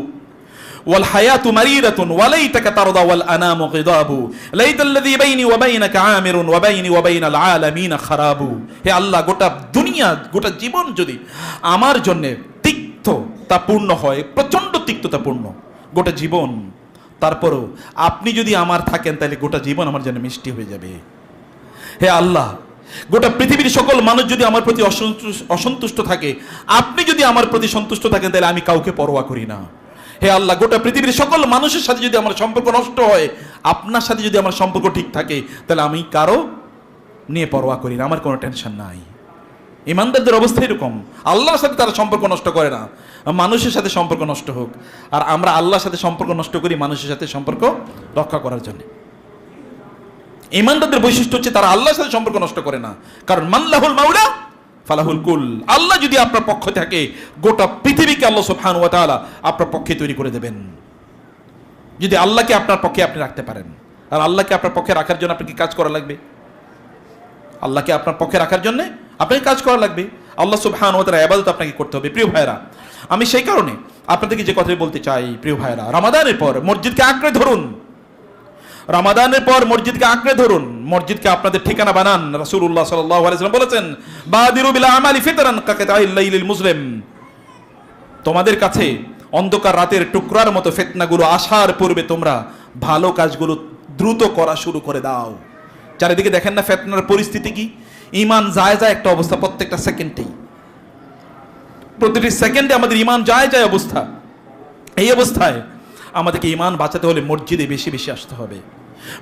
ওয়াল হায়াতু মারিরাতুন ওয়ালাইতাকা তারদা ওয়াল আনামু গিদাবু লাইতাল্লাযী বাইনি ওয়া বাইনাকা আমিরুন ওয়া বাইনি ওয়া বাইনাল আলামিন খারাবু। হে আল্লাহ, গোটা দুনিয়া, গোটা জীবন যদি আমার জন্য তিক্ততাপূর্ণ হয়, প্রচন্ড তিক্ততাপূর্ণ গোটা জীবন, তারপরও আপনি যদি আমার থাকেন তাহলে গোটা জীবন আমার জন্য মিষ্টি হয়ে যাবে। হে আল্লাহ, গোটা পৃথিবীর সকল মানুষ যদি আমার প্রতি অসন্তুষ্ট থাকে, আপনি যদি আমার প্রতি সন্তুষ্ট থাকেন তাহলে আমি কাউকে পরোয়া করি না। হে আল্লাহ, গোটা পৃথিবীর সকল মানুষের সাথে যদি আমার সম্পর্ক নষ্ট হয়, আপনার সাথে যদি আমার সম্পর্ক ঠিক থাকে, তাহলে আমি কারো নিয়ে পরোয়া করি না, আমার কোনো টেনশন নাই। ইমানদারদের অবস্থা এরকম, আল্লাহর সাথে তারা সম্পর্ক নষ্ট করে না, মানুষের সাথে সম্পর্ক নষ্ট হোক। আর আমরা আল্লাহর সাথে সম্পর্ক নষ্ট করি মানুষের সাথে সম্পর্ক রক্ষা করার জন্য। ঈমানদারদের বৈশিষ্ট্য হচ্ছে তারা আল্লাহর সাথে সম্পর্ক নষ্ট করে না, কারণ মাল্লাহুল মাওলা ফালাহুল কুল। আল্লাহ যদি আপনার পক্ষ থাকে, গোটা পৃথিবীকে আল্লাহ সুবহানাহু ওয়া তাআলা আপনার পক্ষে তৈরি করে দেবেন, যদি আল্লাহকে আপনার পক্ষে আপনি রাখতে পারেন। আর আল্লাহকে আপনার পক্ষে রাখার জন্য আপনাকে কাজ করা লাগবে। আল্লাহকে আপনার পক্ষে রাখার জন্য আপনাকে কাজ করা লাগবে। আল্লাহ সুবহানাহু ওয়া তাআলার ইবাদত আপনাকে করতে হবে। প্রিয় ভাইরা, আমি সেই কারণে আপনাদেরকে যে কথাই বলতে চাই, প্রিয় ভাইরা, রমাদানের পর মসজিদকে আঁকড়ে ধরুন। রমাদানের পর মসজিদকে আঁকড়ে ধরুন, মসজিদকে আপনাদের ঠিকানা বানান। রাসূলুল্লাহ সাল্লাল্লাহু আলাইহি ওয়াসাল্লাম বলেছেন, বাদিরু বিল আমালি ফিতরান কাকিতাইল লাইলিল মুসলিম। তোমাদের কাছে অন্ধকার রাতের টুকরার মতো ফিতনাগুলো আসার পূর্বে তোমরা ভালো কাজগুলো দ্রুত করা শুরু করে দাও। চারিদিকে দেখেন না ফিতনার পরিস্থিতি কি? ঈমান যায় যায় একটা অবস্থা, প্রত্যেকটা সেকেন্ডেই, প্রতিটি সেকেন্ডে আমাদের ঈমান যায় যায় অবস্থা। এই অবস্থায় আমাদেরকে ঈমান বাঁচাতে হলে মসজিদে বেশি বেশি আসতে হবে।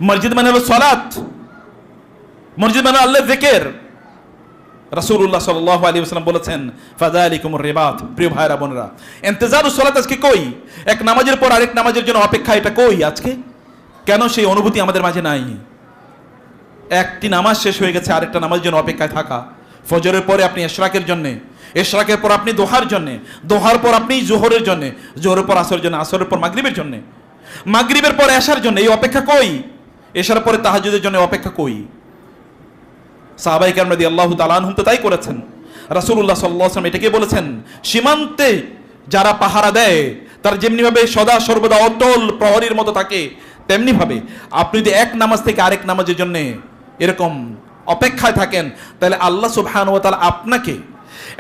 মসজিদ মানে হলো সালাত, মসজিদ মানে আল্লাহর জিকির। রাসূলুল্লাহ সাল্লাল্লাহু আলাইহি ওয়াসাল্লাম বলেছেন, ফাযালিকুমুর রিবাত। প্রিয় ভাইরা বোনেরা, ইন্তেজারুস সালাত আজকে কই? এক নামাজের পর আরেক নামাজের জন্য অপেক্ষা, এটা কই আজকে? কেন সেই অনুভূতি আমাদের মাঝে নাই? একটি নামাজ শেষ হয়ে গেছে, আরেকটা নামাজের জন্য অপেক্ষায় থাকা। ফজরের পরে আপনি ইশরাকের জন্য, ইশরাকের পর আপনি দোহার জন্য, দোহার পর আপনি জোহরের জন্য, জোহরের পর আসরের জন্য, আসরের পর মাগরিবের জন্য, মাগরিবের পর এশার জন্য। এই অপেক্ষা কই? এশার পরে তাহাজ্জুদের জন্য অপেক্ষা কই? সাহাবায়ে কেরাম রাদিয়াল্লাহু তাআলা আনহুম তো তাই করেছেন। রাসূলুল্লাহ সাল্লাল্লাহু আলাইহি ওয়াসাল্লাম এটাকে বলেছেন, সীমান্তে যারা পাহারা দেয় তার যেমনি ভাবে সদা সর্বদা অটল প্রহরীর মতো থাকে, তেমনি ভাবে আপনি যদি এক নামাজ থেকে আরেক নামাজের জন্য এরকম অপেক্ষায় থাকেন, তাহলে আল্লাহ সুবহানাহু ওয়া তাআলা আপনাকে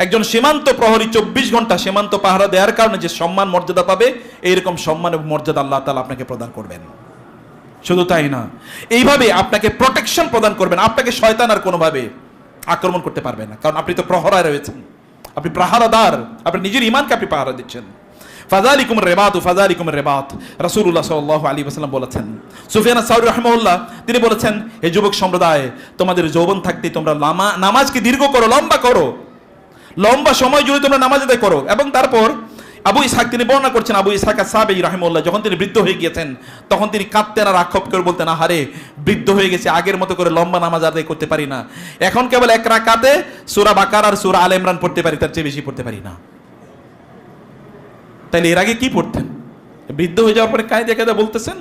একজন সীমান্ত প্রহরী 24 ঘন্টা সীমান্ত পাহারা দেওয়ার কারণে যে সম্মান মর্যাদা পাবে, এইরকম সম্মান এবং মর্যাদা আল্লাহ তাআলা আপনাকে প্রদান করবেন। শুধু তাই না, এইভাবে আপনাকে প্রোটেকশন প্রদান করবেন। আপনাকে শয়তান আর কোনোভাবে আক্রমণ করতে পারবে না, কারণ আপনি তো প্রহরায় রয়েছেন, আপনি পাহারাদার, আপনি নিজের ঈমানকে আপনি পাহারা দিচ্ছেন। ফাযালিকুমুর রিবাত, ফাযালিকুমুর রিবাত। রাসূলুল্লাহ সাল্লাল্লাহু আলাইহি ওয়াসাল্লাম বলেছেন। সুফিয়ান আস-সাউরী রাহিমাহুল্লাহ তিনি বলেছেন, হে যুবক সম্প্রদায়, তোমাদের যৌবন থাকতে তোমরা নামাজকে দীর্ঘ করো, লম্বা করো, লম্বা সময় জুড়ে তোমরা নামাজ আদায় করো। এবং তারপর আবু ইসহাক তিনি বর্ণনা করছেন, আবু ইসহাক আস-সাবিঈ রাহিমাহুল্লাহ যখন তিনি বৃদ্ধ হয়ে গিয়েছেন, তখন তিনি কাঁদতেন আর আক্ষেপ করে বলতেন, আহারে বৃদ্ধ হয়ে গেছে, আগের মতো করে লম্বা নামাজ আদায় করতে পারি না, এখন কেবল এক রাকাতে সূরা বাকারা আর সূরা আলে ইমরান পড়তে পারি, তার চেয়ে বেশি পড়তে পারি না। তাইলে এর আগে কি পড়তেন? বৃদ্ধ হয়ে যাওয়ার পরে কাঁদে কাঁদে বলতেছেন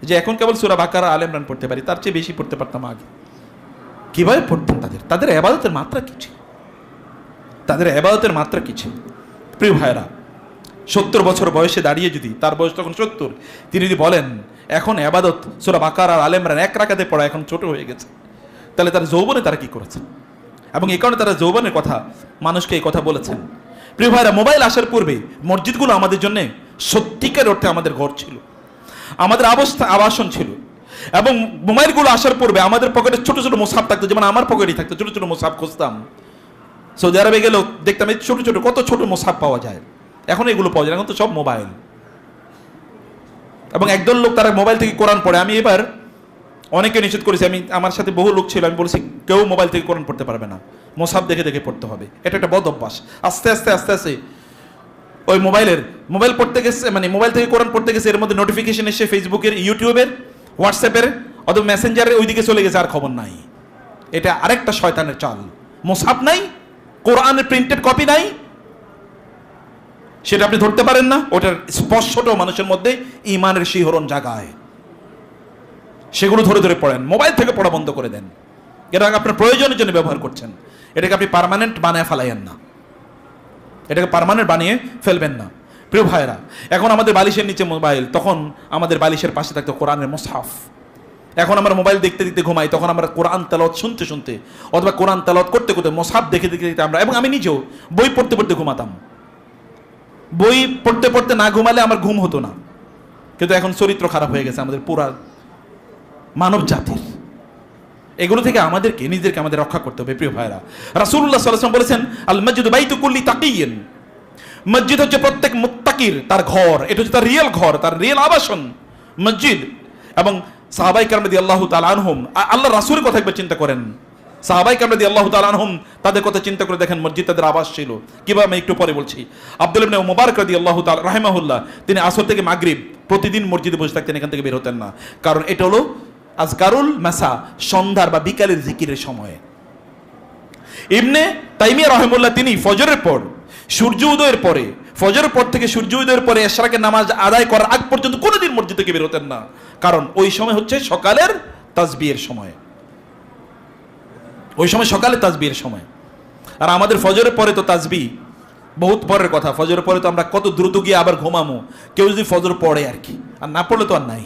যে এখন কেবল সূরা বাকারা আলে ইমরান পড়তে পারি, তার চেয়ে বেশি পড়তে পারতাম আগে। কিভাবে পড়তেন? তাদের ইবাদতের মাত্রা কি ছিল? তাদের ইবাদতের মাত্রা কি ছিল? প্রিয় ভাইরা, 70 বছর বয়সে দাঁড়িয়ে যদি, তার বয়স তখন 70, তিনি যদি বলেন এখন ইবাদত সূরা বাকারা আর আলে ইমরান এক রাকাতে পড়া এখন ছোট হয়ে গেছে, তাহলে তার যৌবনে তারা কি করেছেন? এবং এই কারণে তারা যৌবনের কথা মানুষকে এই কথা বলেছেন। প্রিয় ভাইরা, মোবাইল আসার পূর্বে মসজিদগুলো আমাদের জন্য সত্যিকার অর্থে আমাদের ঘর ছিল, আমাদের আবাসন ছিল। এবং মোবাইলগুলো আসার পূর্বে আমাদের পকেটে ছোট ছোট মুসাফ থাকতো, যেমন আমার পকেটেই থাকতো, ছোট ছোট মুসাফ খুঁজতাম। সৌদি আরবে গেলেও দেখতাম এই ছোট ছোট কত ছোট মুসাফ পাওয়া যায়। এখন এগুলো পাওয়া যায়, এখন তো সব মোবাইল। এবং একদল লোক তারা মোবাইল থেকে কোরআন পড়ে। আমি এবার অনেকে নিষেধ করেছি, আমার সাথে বহু লোক ছিল, আমি বলেছি কেউ মোবাইল থেকে কোরআন পড়তে পারবে না, মুসাফ দেখে দেখে পড়তে হবে। এটা একটা বদ অভ্যাস। আস্তে আস্তে আস্তে আস্তে ওই মোবাইল পড়তে গেছে, মানে মোবাইল থেকে কোরআন পড়তে গেছে, এর মধ্যে নোটিফিকেশন এসে ফেসবুকের, ইউটিউবের, হোয়াটসঅ্যাপের অথবা মেসেঞ্জারের ওইদিকে চলে গেছে, আর খবর নাই। এটা আরেকটা শয়তানের চাল। মুসাফ নাই, কোরআনের প্রিন্টেড কপি নাই, সেটা আপনি ধরতে পারেন না, ওটার স্পর্শটাও মানুষের মধ্যে ঈমানের শিহরণ জাগায়। সেগুলো ধরে ধরে পড়েন, মোবাইল থেকে পড়া বন্ধ করে দেন। এটা আপনার প্রয়োজনের জন্য ব্যবহার করছেন, এটাকে আপনি পার্মানেন্ট বানিয়ে ফেলাইয়েন না, এটাকে পার্মানেন্ট বানিয়ে ফেলবেন না। প্রিয় ভাইরা, এখন আমাদের বালিশের নিচে মোবাইল, তখন আমাদের বালিশের পাশে থাকতো কোরআনের মুসহাফ। এখন আমরা মোবাইল দেখতে দেখতে ঘুমাই, তখন আমরা কোরআন তেলাওয়াত শুনতে শুনতে অথবা কোরআন তেলাওয়াত করতে করতে মুসহাফ দেখে দেখতে দেখতে আমরা, এবং আমি নিজেও বই পড়তে পড়তে ঘুমাতাম। বই পড়তে পড়তে না ঘুমালে আমার ঘুম হতো না। কিন্তু এখন চরিত্র খারাপ হয়ে গেছে আমাদের পুরা মানব জাতির। এগুলো থেকে আমাদেরকে নিজেদেরকে আমাদের রক্ষা করতে হবে। প্রিয় ভাইরা, রাসূলুল্লাহ সাল্লাল্লাহু আলাইহি ওয়াসাল্লাম বলেছেন, আল মসজিদু বাইতু কুল্লি তাকিয়্যিন। মসজিদ হচ্ছে প্রত্যেক মুত্তাকির তার ঘর, এটা হচ্ছে তার রিয়েল ঘর, তার রিয়েল আবাসন মসজিদ। এবং সাহাবায়ে কেরাম রাদিয়াল্লাহু তাআলা আনহুম, আল্লাহর রাসূলের কথা একবার চিন্তা করেন। সাহাবায়ে কেরাম রাদিয়াল্লাহু তাআলা আনহুম তাদের কথা চিন্তা করে দেখেন, মসজিদ তাদের আবাস ছিল কিভাবে, আমি একটু পরে বলছি। আব্দুল্লাহ ইবনে মুবারক রাদিয়াল্লাহু তাআলা রাহিমাহুল্লাহ তিনি আসর থেকে মাগরিব প্রতিদিন মসজিদে বসে থাকতেন, এখান থেকে বের হতেন না। কারণ এটা হলো আজকারুল মাসা, সন্ধ্যার বা বিকালের জিকিরের সময়ে। ইবনে তাইমিয়া রাহিমাহুল্লাহ তিনি ফজরের পর, সূর্য উদয়ের পরে, ফজরের পর থেকে সূর্য উদয়ের পরে এশরাকের নামাজ আদায় করার আগ পর্যন্ত কোনোদিন মসজিদ থেকে বের হতেন না, কারণ ওই সময় হচ্ছে সকালের তাসবিহের সময়, ওই সময় সকালে তাসবিহের সময়। আর আমাদের ফজরের পরে তো তাসবিহ বহুত পরের কথা, ফজরের পরে তো আমরা কত দ্রুত গিয়ে আবার ঘুমামো, কেউ যদি ফজর পড়ে আর কি, আর না পড়লে তো আর নাই,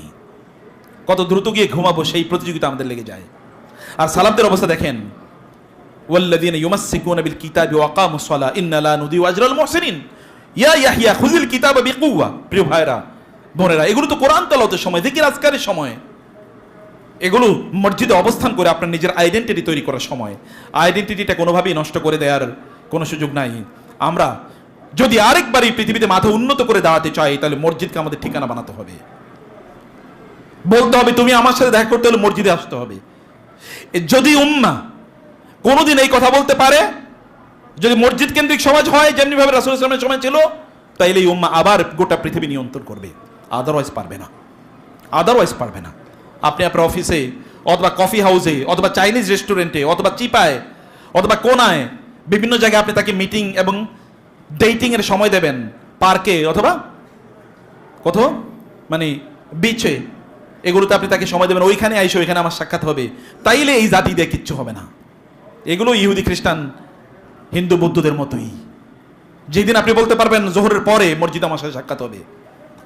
কত দ্রুত গিয়ে ঘুমাবো সেই প্রতিযোগিতা আমাদের লেগে যায়। আর সালাফদের অবস্থা দেখেন, ওয়াল্লাযীনা ইউমাসসিকুনা বিল কিতাবি ওয়া আকামুস সালাহ ইন্না লা নুদিউ আজরাল মুহসিনিন ইয়া ইয়াহইয়া খুযিল কিতাবা বিকুওয়া। প্রিয় ভাইরা বোনেরা, এগুলো তো কোরআন তেলাওয়াতের সময়, যিকির আজকারের সময়, এগুলো মসজিদে অবস্থান করে আপনার নিজের আইডেন্টিটি তৈরি করার সময়। আইডেন্টিটিটা কোনোভাবেই নষ্ট করে দেওয়ার কোনো সুযোগ নাই। আমরা যদি আরেকবার এই পৃথিবীতে মাথা উন্নত করে দাঁড়াতে চাই, তাহলে মসজিদকে আমাদের ঠিকানা বানাতে হবে, বলতে হবে তুমি আমার সাথে দেখা করতে হলে মসজিদে আসতে হবে। যদি উম্মাহ কোনোদিন এই কথা বলতে পারে, যদি মসজিদ কেন্দ্রিক সমাজ হয় যেমনি ভাবে রাসূল সাল্লাল্লাহু আলাইহি ওয়াসাল্লামের সময় ছিল, তাইলে এই উম্মাহ আবার গোটা পৃথিবী নিয়ন্ত্রণ করবে, আদারওয়াইজ পারবে না, আদারওয়াইজ পারবে না। আপনি আপনার অফিসে অথবা কফি হাউসে অথবা চাইনিজ রেস্টুরেন্টে অথবা চিপায় অথবা কোনায় বিভিন্ন জায়গায় আপনি তাকে মিটিং এবং ডেটিং এর সময় দেবেন, পার্কে অথবা কোথাও মানে বিচে, এগুলোতে আপনি তাকে সময় দেবেন, ওইখানে আইসো, ওইখানে আমার সাক্ষাৎ হবে, তাইলে এই জাতি দিয়ে কিচ্ছু হবে না। এগুলো ইহুদি খ্রিস্টান হিন্দু বৌদ্ধদের মতোই। যেদিন আপনি বলতে পারবেন জোহরের পরে মসজিদে আমার সাথে সাক্ষাৎ হবে,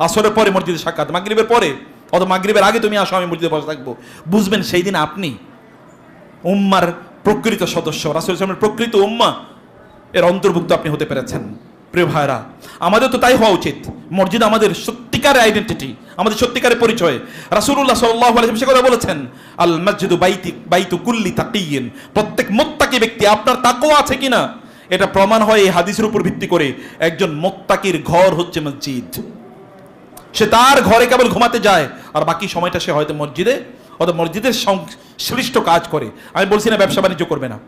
আসরের পরে মসজিদে সাক্ষাৎ, মাগরিবের পরে অথবা মাগরিবের আগে তুমি আসো, আমি মসজিদে বসে থাকবো, বুঝবেন সেই দিন আপনি উম্মার প্রকৃত সদস্য, রাসূল সাল্লাল্লাহু আলাইহি ওয়াসাল্লামের প্রকৃত উম্মাহ এর অন্তর্ভুক্ত আপনি হতে পেরেছেন। প্রিয় ভাইরা, আমাদের তো তাই হওয়া উচিত। মসজিদ আমাদের সত্যিকারের আইডেন্টিটি, আমাদের সত্যিকারের পরিচয়। রাসূলুল্লাহ সাল্লাল্লাহু আলাইহি ওয়াসাল্লাম সে কথা বলেছেন, আল মসজিদু বাইতু কুল্লি তাকিয়িন, প্রত্যেক মুত্তাকি ব্যক্তি আপনার তাকওয়া আছে কিনা এটা প্রমাণ হয় এই হাদিসের উপর ভিত্তি করে। একজন মুত্তাকির ঘর হচ্ছে মসজিদ, সে তার ঘরে কেবল ঘুমাতে যায়, আর বাকি সময়টা সে হয়তো মসজিদে অথবা মসজিদের সংশ্লিষ্ট কাজ করে। আমি বলছি না ব্যবসা বাণিজ্য করবে না,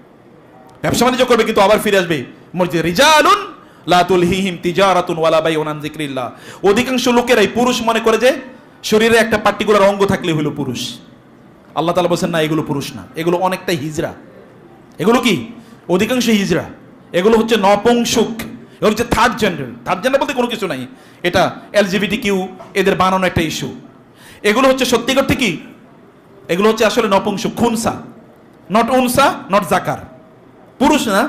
ব্যবসা বাণিজ্য করবে, কিন্তু আবার ফিরে আসবে মসজিদে। রিজালুন লা তুলহিহিম তিজারাতুন ওয়ালা বাইউন আন যিকরিল্লাহ। অধিকাংশ লোকেরাই পুরুষ মনে করে যে শরীরে একটা পার্টিকুলার অঙ্গ থাকলে হলো পুরুষ। আল্লাহ তাআলা বলেন না, এগুলো পুরুষ না, এগুলো অনেকটাই হিজড়া। এগুলো কি? অধিকাংশ হিজড়া। এগুলো হচ্ছে নপুংসক, এগুলো হচ্ছে থার্ড জেন্ডার। থার্ড জেন্ডার বলতে কোনো কিছু নাই, এটা LGBT এদের বানানো একটা ইস্যু। এগুলো হচ্ছে সত্যি করতে কি, এগুলো হচ্ছে আসলে নপুংসক, খুনসা, নট উনসা, নট জাকার, পুরুষ না,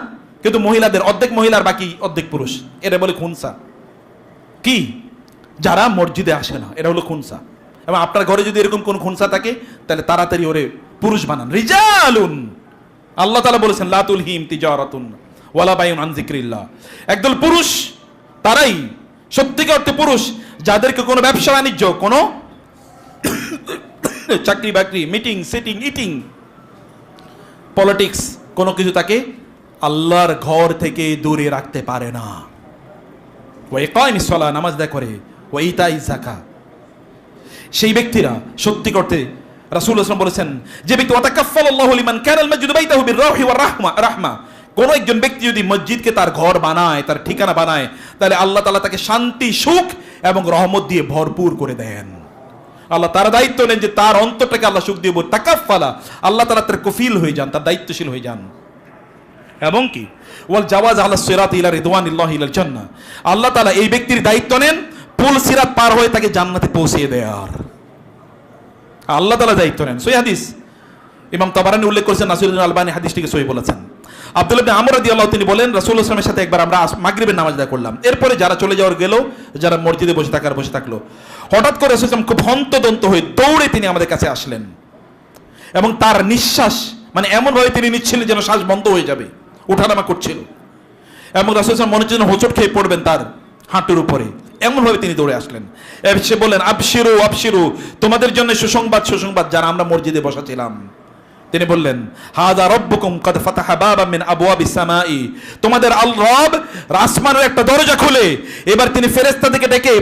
কিন্তু মহিলাদের অর্ধেক মহিলার বাকি অর্ধেক পুরুষ, এটা বলে খুনসা। কি? যারা মসজিদে আসে না, এটা হলো খুনসা। এবং আপনার ঘরে যদি এরকম কোন খুনসা থাকে, তাহলে তাড়াতাড়ি ওরে পুরুষ বানান। রিজালুন, আল্লাহ তাআলা বলেছেন লা তুলহিহিম তিজারাতুন ওয়ালা বাইউন আন যিকরিল্লাহ। একদল পুরুষ, তারাই সত্যিকার অর্থে পুরুষ, যাদেরকে কোনো ব্যবসা বাণিজ্য, কোনো চাকরি বাকরি, মিটিং সিটিং ইটিং পলিটিক্স, কোনো কিছু তাকে আল্লাহর ঘর থেকে দূরে রাখতে পারে না। ওয়া ইকামিস সালাহ, নামাজ আদায় করে, ওয়া ইতাইজ যাকাত। সেই ব্যক্তিরা সত্যি করতে রাসূলুল্লাহ সাল্লাল্লাহু আলাইহি ওয়াসাল্লাম বলেছেন, যে ব্যক্তি ওয়াতাকাফফালাল্লাহু লিমান কানাল মাসজিদু বাইতাহু বির-রাহি ওয়ার-রাহমা, কোন একজন ব্যক্তি যদি মসজিদকে তার ঘর বানায়, তার ঠিকানা বানায়, তাহলে আল্লাহ তাআলা তাকে শান্তি, সুখ এবং রহমত দিয়ে ভরপুর করে দেন। আল্লাহ তার দায়িত্ব নেন যে তার অন্তরটাকে আল্লাহ সুখ দিয়ে তাকাফফালা, আল্লাহ তাআলা তার কফিল হয়ে যান, তার দায়িত্বশীল হয়ে যান। এবং কি ওয়াল জাওয়াজ আলা সিরাত ইলা রিদওয়ানিল্লাহি ইলাল জান্নাহ, আল্লাহ তাআলা এই ব্যক্তির দায়িত্ব নেন পুল সিরাত পার হয়ে তাকে জান্নাতে পৌঁছিয়ে দেয়ার, আল্লাহ তাআলা দায়িত্ব নেন। সহিহ হাদিস, ইমাম তাবারানী উল্লেখ করেছেন, নাসিরুদ্দিন আলবানী হাদিসটিকে সহিহ বলেছেন। আব্দুল্লাহ ইবনে আমর রাদিয়াল্লাহু তিনি বলেন, রাসূলুল্লাহ সাল্লাল্লাহু আলাইহি ওয়াসাল্লামের সাথে একবার আমরা মাগরিবের নামাজ আদায় করলাম। এরপরে যারা চলে যাওয়ার গেল, যারা মসজিদে বসে থাকলো, হঠাৎ করে রাসূলুল্লাহ সাল্লাল্লাহু আলাইহি ওয়াসাল্লাম খুব হন্তদন্ত হয়ে দৌড়ে তিনি আমাদের কাছে আসলেন, এবং তার নিঃশ্বাস মানে এমন ভাবে তিনি নিচ্ছিলেন যেন শ্বাস বন্ধ হয়ে যাবে, ওঠানামা করছিল, এবং রাসূলুল্লাহ সাল্লাল্লাহু আলাইহি ওয়াসাল্লাম মনে হচ্ছে হোঁচট খেয়ে পড়বেন তার হাঁটুর উপরে, এমন ভাবে তিনি দৌড়ে আসলেন। সে বললেন, আবশিরু আবশিরু, তোমাদের জন্য সুসংবাদ সুসংবাদ, যারা আমরা মসজিদে বসা ছিলাম। তিনি বললেন, হাযা রাব্বুকুম কাদ ফাতাহা বাবাম মিন আবওয়াবিস সামাই, তোমাদের রব আসমানের একটা দরজা খুলে এবার তিনি ফেরেশতাদেরকে ডেকে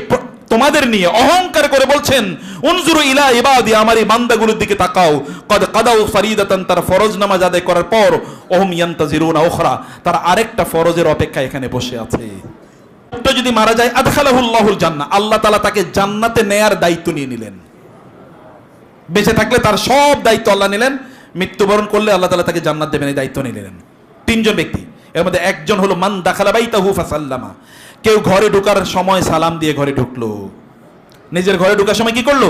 তোমাদের নিয়ে অহংকার করে বলছেন, উনজুরু ইলা ইবাদি, আমার এই বান্দাগুলোর দিকে তাকাও, কদ কাদাউ ফারিদাতান, তার ফরজ নামাজ আদায় করার পর ওহুম ইয়ান্তাজিরুনা উখরা, তার আরেকটা ফরজের অপেক্ষায় এখানে বসে আছে। তো যদি মারা যায়, আদখালাহুল্লাহুল জান্নাহ, আল্লাহ তাআলা তাকে জান্নাতে নেয়ার দায়িত্ব নিয়ে নিলেন। বেঁচে থাকলে তার সব দায়িত্ব আল্লাহ নিলেন, মৃত্যুবরণ করলে আল্লাহ তাআলা তাকে জান্নাত দেবেন, এই দায়িত্ব নিলেন। তিনজন ব্যক্তি, এর মধ্যে একজন হলো মান দাখালা বাইতাহু ফাসাল্লামা, কেউ ঘরে ঢোকার সময় সালাম দিয়ে ঘরে ঢুকলো। নিজের ঘরে ঢোকার সময় কি করলো?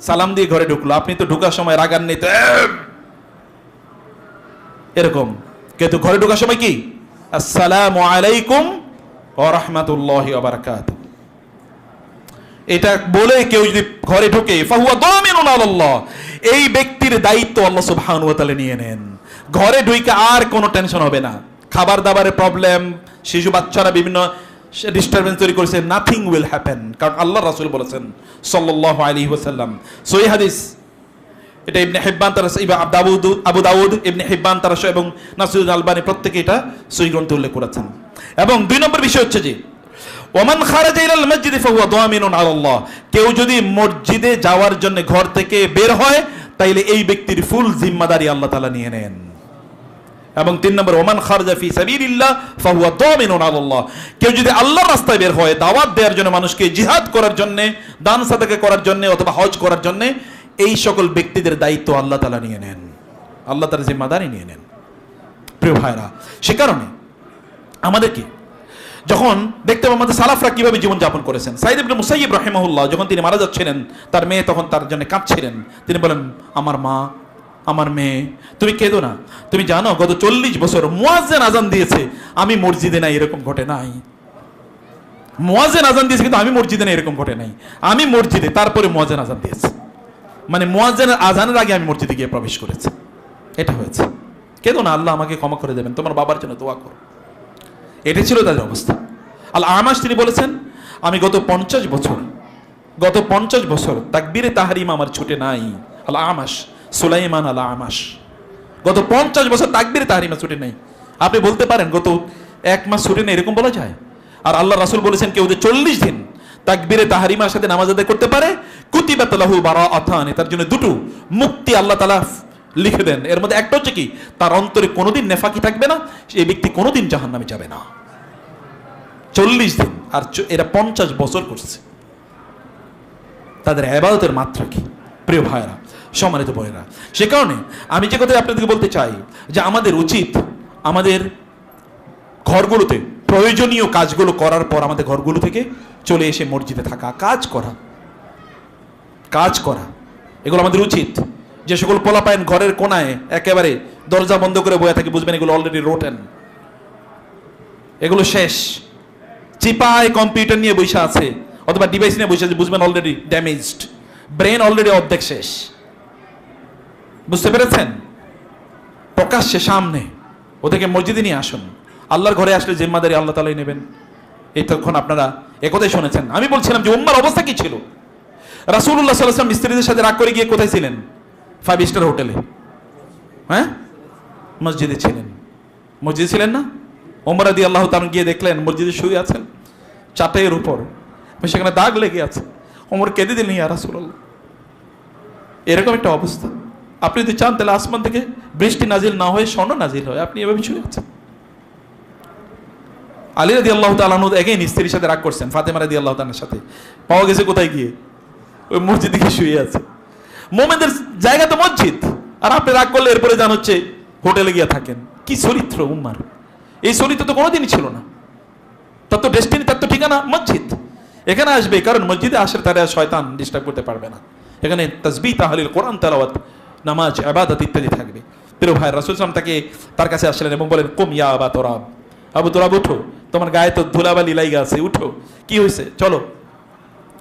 সালাম দিয়ে ঘরে ঢুকলো। আপনি তো ঢোকার সময় রাগান্বিত এরকম, কিন্তু ঘরে ঢোকার সময় কি আসসালামু আলাইকুম ওয়া রাহমাতুল্লাহি ওয়া বারাকাতুহু, এটা বলে কেউ যদি ঘরে ঢোকে ফাহুয়া দামিনুন আলাল্লাহ, এই ব্যক্তির দায়িত্ব আল্লাহ সুবহানাহু ওয়া তাআলা নিয়ে নেন। ঘরে ঢুকে আর কোনো টেনশন হবে না, খাবার দাবারের প্রবলেম, শিশু বাচ্চারা বিভিন্ন ডিস্টারবেন্স তৈরি করেছে, নাথিং উইল হ্যাপেন, কারণ আল্লাহ রাসূল বলেছেন সাল্লাল্লাহু আলাইহি ওয়াসাল্লাম, সহিহ হাদিস, এটা ইবনে হিব্বান তার আবু দাউদ ইবনে হিব্বান তার এবং নাসিরুল আলবানী প্রত্যেকে এটা সহিহ গ্রন্থে উল্লেখ করেছেন। এবং দুই নম্বর বিষয় হচ্ছে যে ওমান খারাজা ইলাল মসজিদ ফাহুয়া দামিনুন আলাল্লাহ, কেউ যদি মসজিদে যাওয়ার জন্য ঘর থেকে বের হয় তাইলে এই ব্যক্তির ফুল জিম্মাদারি আল্লাহ তাআলা নিয়ে নেন। এবং তিন নম্বর ওমান খারাজা ফি সাবিলিল্লাহ ফাহুয়া দামিনুন আলাল্লাহ, কেউ যদি আল্লাহর রাস্তায় বের হয় দাওয়াত দেওয়ার জন্য, মানুষকে জিহাদ করার জন্য, দান সাদাকা করার জন্য অথবা হজ করার জন্য, এই সকল ব্যক্তিদের দায়িত্ব আল্লাহ তাআলা নিয়ে নেন, আল্লাহ তাআলা জিম্মাদারি নিয়ে নেন। প্রিয় ভাইরা, সে কারণে আমাদেরকে যখন দেখতে পাবো আমাদের সালাফরা কিভাবে জীবনযাপন করেছেন। সাঈদ ইবনে মুসাইয়্যিব রাহিমাহুল্লাহ যখন তিনি মারা যাচ্ছিলেন, তার মেয়ে তখন তার জন্য কাঁদছিলেন, তিনি বলেন আমার মা, আমার মেয়ে, তুমি কেঁদো না, তুমি জানো গত 40 বছর মুয়াজ্জিন আজান দিয়েছে, আমি মসজিদে নাই, এরকম ঘটে নাই। মুয়াজ্জিন আজান দিয়েছে কিন্তু আমি মসজিদে নাই, এরকম ঘটে নাই। আমি মসজিদে, তারপরে মুয়াজ্জিন আজান দিয়েছে, মানে মুয়াজ্জিনের আজানের আগে আমি মসজিদে গিয়ে প্রবেশ করেছি, এটা হয়েছে। কেঁদো না, আল্লাহ আমাকে ক্ষমা করে দেবেন, তোমার বাবার জন্য দোয়া করো। এটা ছিল তাদের অবস্থা। আল আমাশ তিনি বলেছেন আমি গত 50 বছর তাকবীরে তাহরিম আমার ছুটে নাই। আল আমাশ সুলাইমান আল আমাশ, গত 50 বছর তাকবীরে তাহরিমা ছুটে নাই। আপনি বলতে পারেন গত 1 মাস ছুটে নেই, এরকম বলা যায়? আর আল্লাহ রাসূল বলেছেন কেউ যদি 40 দিন তাকবীরে তাহরিমার সাথে নামাজ আদায় করতে পারে কুতিবাত লাহু বারাআতান, তার জন্য দুটো মুক্তি আল্লাহ তাআলা লিখে দেন। এর মধ্যে একটা হচ্ছে কি, তার অন্তরে কোনোদিন নেফাকি থাকবে না, এই ব্যক্তি কোনোদিন জাহান্নামে যাবে না। 40 দিন, আর এরা 50 বছর করছে। তাদের ইবাদতের মাত্রা কি প্রিয় ভাইরা, সম্মানিত বোনেরা। সে কারণে আমি যে কথা আপনাদেরকে বলতে চাই যে আমাদের উচিত আমাদের ঘরগুলোতে প্রয়োজনীয় কাজগুলো করার পর আমাদের ঘরগুলো থেকে চলে এসে মসজিদে থাকা, কাজ করা, এগুলো আমাদের উচিত। যে সকল পোলাপাইন ঘরের কোনায় একেবারে দরজা বন্ধ করে বসে থাকে, বুঝবেন এগুলো অলরেডি রোটেন, এগুলো শেষ। চিপায় কম্পিউটার নিয়ে বসে আছে অথবা ডিভাইস নিয়ে বসে আছে, বুঝবেন অলরেডি ড্যামেজড, ব্রেন অলরেডি অর্ধেক শেষ। বুঝতে পেরেছেন? প্রকাশ্যে সামনে ওদেরকে মসজিদে নিয়ে আসুন। আল্লাহর ঘরে আসলে জিম্মাদারি আল্লাহ তাআলাই নেবেন। এতক্ষণ আপনারা একথাই শুনেছেন। আমি বলছিলাম যে উম্মার অবস্থা কি ছিল। রাসূলুল্লাহ সাল্লাল্লাহু আলাইহি ওয়াসাল্লাম স্ত্রীদের সাথে রাগ করে গিয়ে কোথায় ছিলেন? 5 স্টার হোটেলে, হ্যাঁ, মসজিদে ছিলেন। মসজিদে ছিলেন না? ওমর রাদিয়াল্লাহু তাআলা গিয়ে দেখলেন মসজিদে শুয়ে আছেন চাটাইয়ের উপর, সেখানে দাগ লেগে আছে। ওমর কেঁদে দিলেন, ইয়া রাসূলুল্লাহ, এরকম একটা অবস্থা। আপনি যদি চান তাহলে আসমান থেকে বৃষ্টি নাজিল না হয়ে স্বর্ণ নাজিল হয়, আপনি এভাবে শুয়ে আছেন। আলী রাদিয়াল্লাহু তাআলা আনহু এগেইন স্ত্রীর সাথে রাগ করছেন, ফাতেমা রাদিয়াল্লাহু তাআলার সাথে। পাওয়া গেছে কোথায় গিয়ে? ওই মসজিদে গিয়ে শুয়ে আছে। মুমিনদের জায়গা তো মসজিদ, আর আপনি রাগ করলে এরপরে জান হচ্ছে হোটেলে গিয়ে থাকেন। কি চরিত্র উম্মার! এই চরিত্র তো কোনোদিনই ছিল না। তার তো ডেস্টিনি, তার তো ঠিকানা মসজিদ। এখানে আসবে কারণ মসজিদে আসলে তারা শয়তান ডিস্টার্ব করতে পারবে না। এখানে তাসবিহ, তাহলিল, কোরআন তেলাওয়াত, নামাজ, ইবাদত ইত্যাদি থাকবে। প্রিয় ভাই, রাসূল সাল্লাল্লাহু আলাইহি ওয়াসাল্লাম তার কাছে আসলেন এবং বলেন কুম ইয়া আবা তুরাব, আবু তুরাব উঠো, তোমার গায়ে তো ধুলাবালি লাইগা আছে, উঠো, কি হয়েছে, চলো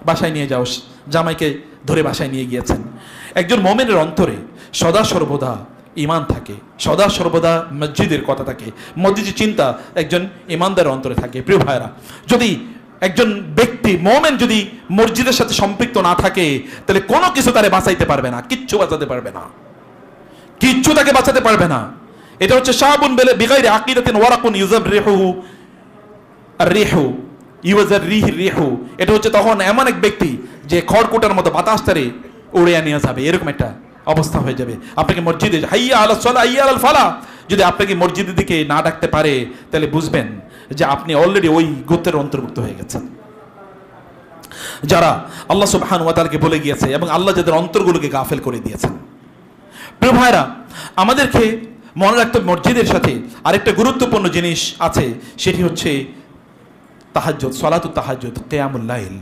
বাসায় নিয়ে যাও। জামাইকে ধরে বাসায় নিয়ে গিয়েছেন। একজন মুমিনের অন্তরে সদা সর্বদা ঈমান থাকে, সদা সর্বদা মসজিদের কথা থাকে, মসজিদের চিন্তা একজন ঈমানদারের অন্তরে থাকে। প্রিয় ভাইরা, যদি একজন ব্যক্তি মুমিন যদি মসজিদের সাথে সম্পৃক্ত না থাকে তাহলে কোনো কিছু তারে বাঁচাইতে পারবে না, কিচ্ছু বাঁচাতে পারবে না, কিচ্ছু তাকে বাঁচাতে পারবে না। এটা হচ্ছে শাবুন বিগাইরি আকিদাতিন ওয়ারাকুন ইউজাররিহু আর-রিহু ইউজাররিহু। এটা হচ্ছে তখন এমন এক ব্যক্তি যে খড়কুটার মতো বাতাস তারে উড়িয়ে নিয়ে যাবে, এরকম একটা অবস্থা হয়ে যাবে। আপনাকে মসজিদে হাইয়া আলাস সালাহ হাইয়া আলাল ফালাহ যদি আপনাকে মসজিদের দিকে না ডাকতে পারে তাহলে বুঝবেন যে আপনি অলরেডি ওই গোত্রের অন্তর্ভুক্ত হয়ে গেছেন। যারা আল্লাহ সুবহানাহু ওয়া তাআলাকে ভুলে গিয়েছে এবং আল্লাহ যাদের অন্তরগুলোকে গাফেল করে দিয়েছেন। প্রিয় ভাইরা, আমাদেরকে মনে রাখতে হবে মসজিদের সাথে আরেকটা গুরুত্বপূর্ণ জিনিস আছে, সেটি হচ্ছে তাহাজ্জুদ, সালাতুত তাহাজ্জুদ, কিয়ামুল লাইল।